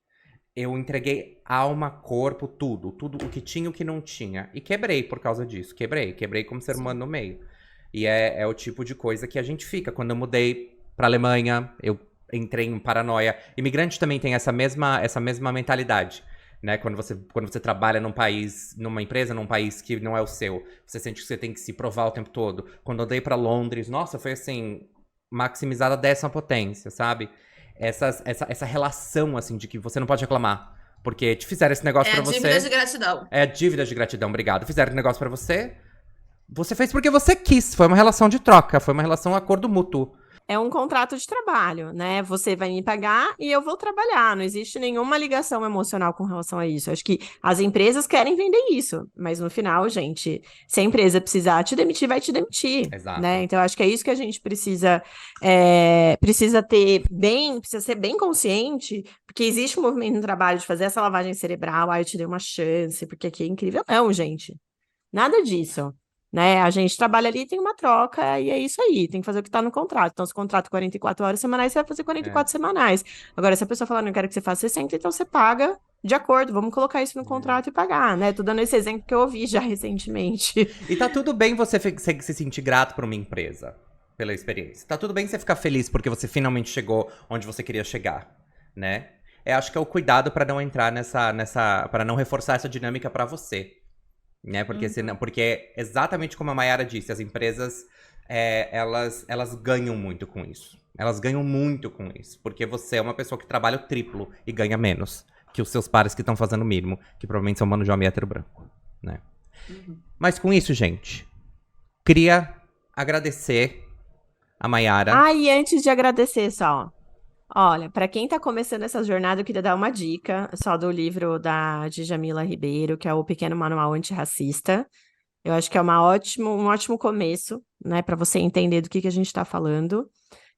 eu entreguei alma, corpo, tudo o que tinha e o que não tinha, e quebrei por causa disso, quebrei como ser humano no meio. E é o tipo de coisa que a gente fica. Quando eu mudei pra Alemanha, eu entrei em paranoia. Imigrante também tem essa mesma mentalidade. Né? Quando você trabalha numa empresa, num país que não é o seu, você sente que você tem que se provar o tempo todo. Quando eu dei pra Londres, nossa, foi assim, maximizada a 10ª potência, sabe? Essa relação, assim, de que você não pode reclamar. Porque te fizeram esse negócio pra você. É dívida de gratidão. É dívida de gratidão, obrigado. Fizeram esse negócio pra você. Você fez porque você quis. Foi uma relação de troca, foi uma relação acordo mútuo. É um contrato de trabalho, né? Você vai me pagar e eu vou trabalhar. Não existe nenhuma ligação emocional com relação a isso. Acho que as empresas querem vender isso, mas no final, gente, se a empresa precisar te demitir, vai te demitir. Exato. Né? Então, acho que é isso que a gente precisa ser bem consciente, porque existe um movimento no trabalho de fazer essa lavagem cerebral. Eu te dei uma chance, porque aqui é incrível. Não, gente. Nada disso. Né? A gente trabalha ali, tem uma troca e é isso aí, tem que fazer o que está no contrato. Então, se o contrato 44 horas semanais, você vai fazer 44 semanais. Agora, se a pessoa falar, não quero que você faça 60, então você paga de acordo, vamos colocar isso no contrato e pagar, né? Tô dando esse exemplo que eu ouvi já recentemente. E tá tudo bem você se sentir grato por uma empresa, pela experiência. Tá tudo bem você ficar feliz porque você finalmente chegou onde você queria chegar, né? Acho que é o cuidado para não entrar para não reforçar essa dinâmica para você. Né? Porque é exatamente como a Mayara disse, as empresas elas ganham muito com isso. Elas ganham muito com isso, porque você é uma pessoa que trabalha o triplo e ganha menos que os seus pares que estão fazendo o mínimo, que provavelmente são mano de homem hétero branco, né? Mas com isso, gente, queria agradecer a Mayara. Ah, e antes de agradecer só, olha, para quem tá começando essa jornada, eu queria dar uma dica só do livro da Djamila Ribeiro, que é o Pequeno Manual Antirracista. Eu acho que é um ótimo começo, né, para você entender do que a gente está falando.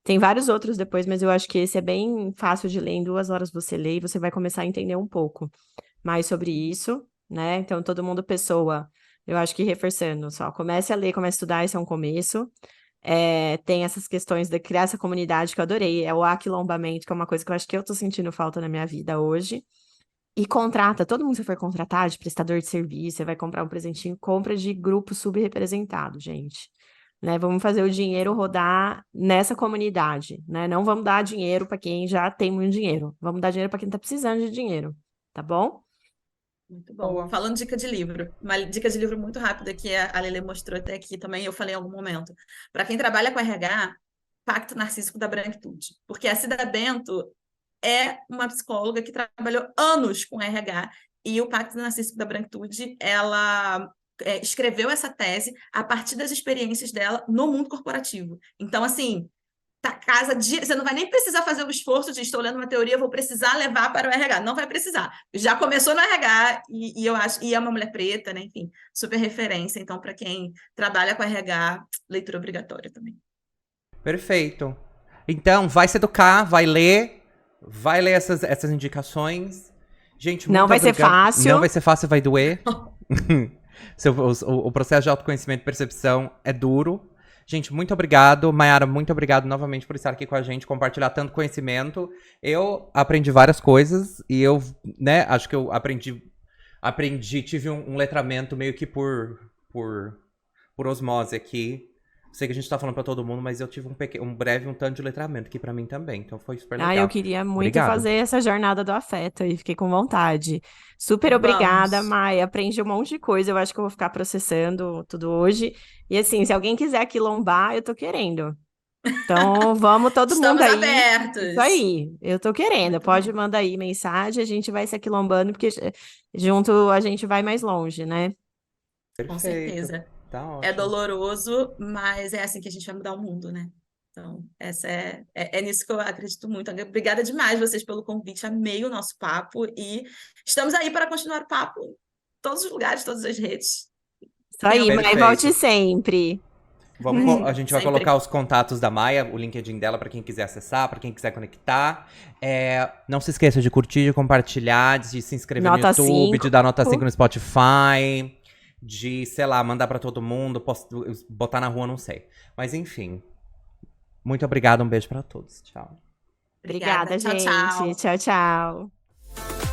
Tem vários outros depois, mas eu acho que esse é bem fácil de ler. Em 2 horas você lê e você vai começar a entender um pouco mais sobre isso, né? Então, todo mundo pessoa, eu acho que reforçando só, comece a ler, comece a estudar, esse é um começo. Tem essas questões de criar essa comunidade que eu adorei, é o aquilombamento, que é uma coisa que eu acho que eu tô sentindo falta na minha vida hoje. E contrata, todo mundo que você for contratar de prestador de serviço, você vai comprar um presentinho, compra de grupo subrepresentado, gente. Né? Vamos fazer o dinheiro rodar nessa comunidade, né? Não vamos dar dinheiro para quem já tem muito dinheiro. Vamos dar dinheiro para quem tá precisando de dinheiro, tá bom? Muito bom. Boa. Falando dica de livro, uma dica de livro muito rápida que a Lele mostrou até aqui também, eu falei em algum momento. Para quem trabalha com RH, Pacto Narcísico da Branquitude. Porque a Cida Bento é uma psicóloga que trabalhou anos com RH, e o Pacto Narcísico da Branquitude, ela escreveu essa tese a partir das experiências dela no mundo corporativo. Então, assim, você não vai nem precisar fazer o esforço de estou lendo uma teoria, vou precisar levar para o RH. Não vai precisar. Já começou no RH e eu acho, e é uma mulher preta, né? Enfim, super referência. Então, para quem trabalha com RH, leitura obrigatória também. Perfeito. Então, vai se educar, vai ler essas indicações. Gente, muito Não vai ser obrigado. fácil. Não vai ser fácil, vai doer. O processo de autoconhecimento e percepção é duro. Gente, muito obrigado. Mayara, muito obrigado novamente por estar aqui com a gente, compartilhar tanto conhecimento. Eu aprendi várias coisas e eu, né, acho que eu aprendi, tive um letramento meio que por osmose aqui. Sei que a gente tá falando pra todo mundo, mas eu tive um breve tanto de letramento aqui pra mim também. Então foi super legal. Eu queria muito Obrigado. fazer essa jornada do afeto e fiquei com vontade. Super obrigada, Vamos. Mai. Aprendi um monte de coisa. Eu acho que eu vou ficar processando tudo hoje. E assim, se alguém quiser quilombar, eu tô querendo. Então, vamos todo mundo Estamos aí. abertos. Isso aí, eu tô querendo. Muito Pode bom. mandar aí mensagem, a gente vai se aquilombando, porque junto a gente vai mais longe, né? Perfeito. Com certeza. Tá ótimo. É doloroso, mas é assim que a gente vai mudar o mundo, né? Então, essa é nisso que eu acredito muito. Obrigada demais vocês pelo convite, amei o nosso papo e estamos aí para continuar o papo em todos os lugares, todas as redes. Isso aí, Perfeito. Mai, volte sempre. A gente vai Sempre. colocar os contatos da Maia, o LinkedIn dela para quem quiser acessar, para quem quiser conectar. Não se esqueça de curtir, de compartilhar, de se inscrever Nota no YouTube, 5. de dar nota 5 no Spotify, de, sei lá, mandar para todo mundo, botar na rua, não sei. Mas enfim. Muito obrigado, um beijo para todos. Tchau. Obrigada, Tchau, gente. tchau. Tchau, tchau.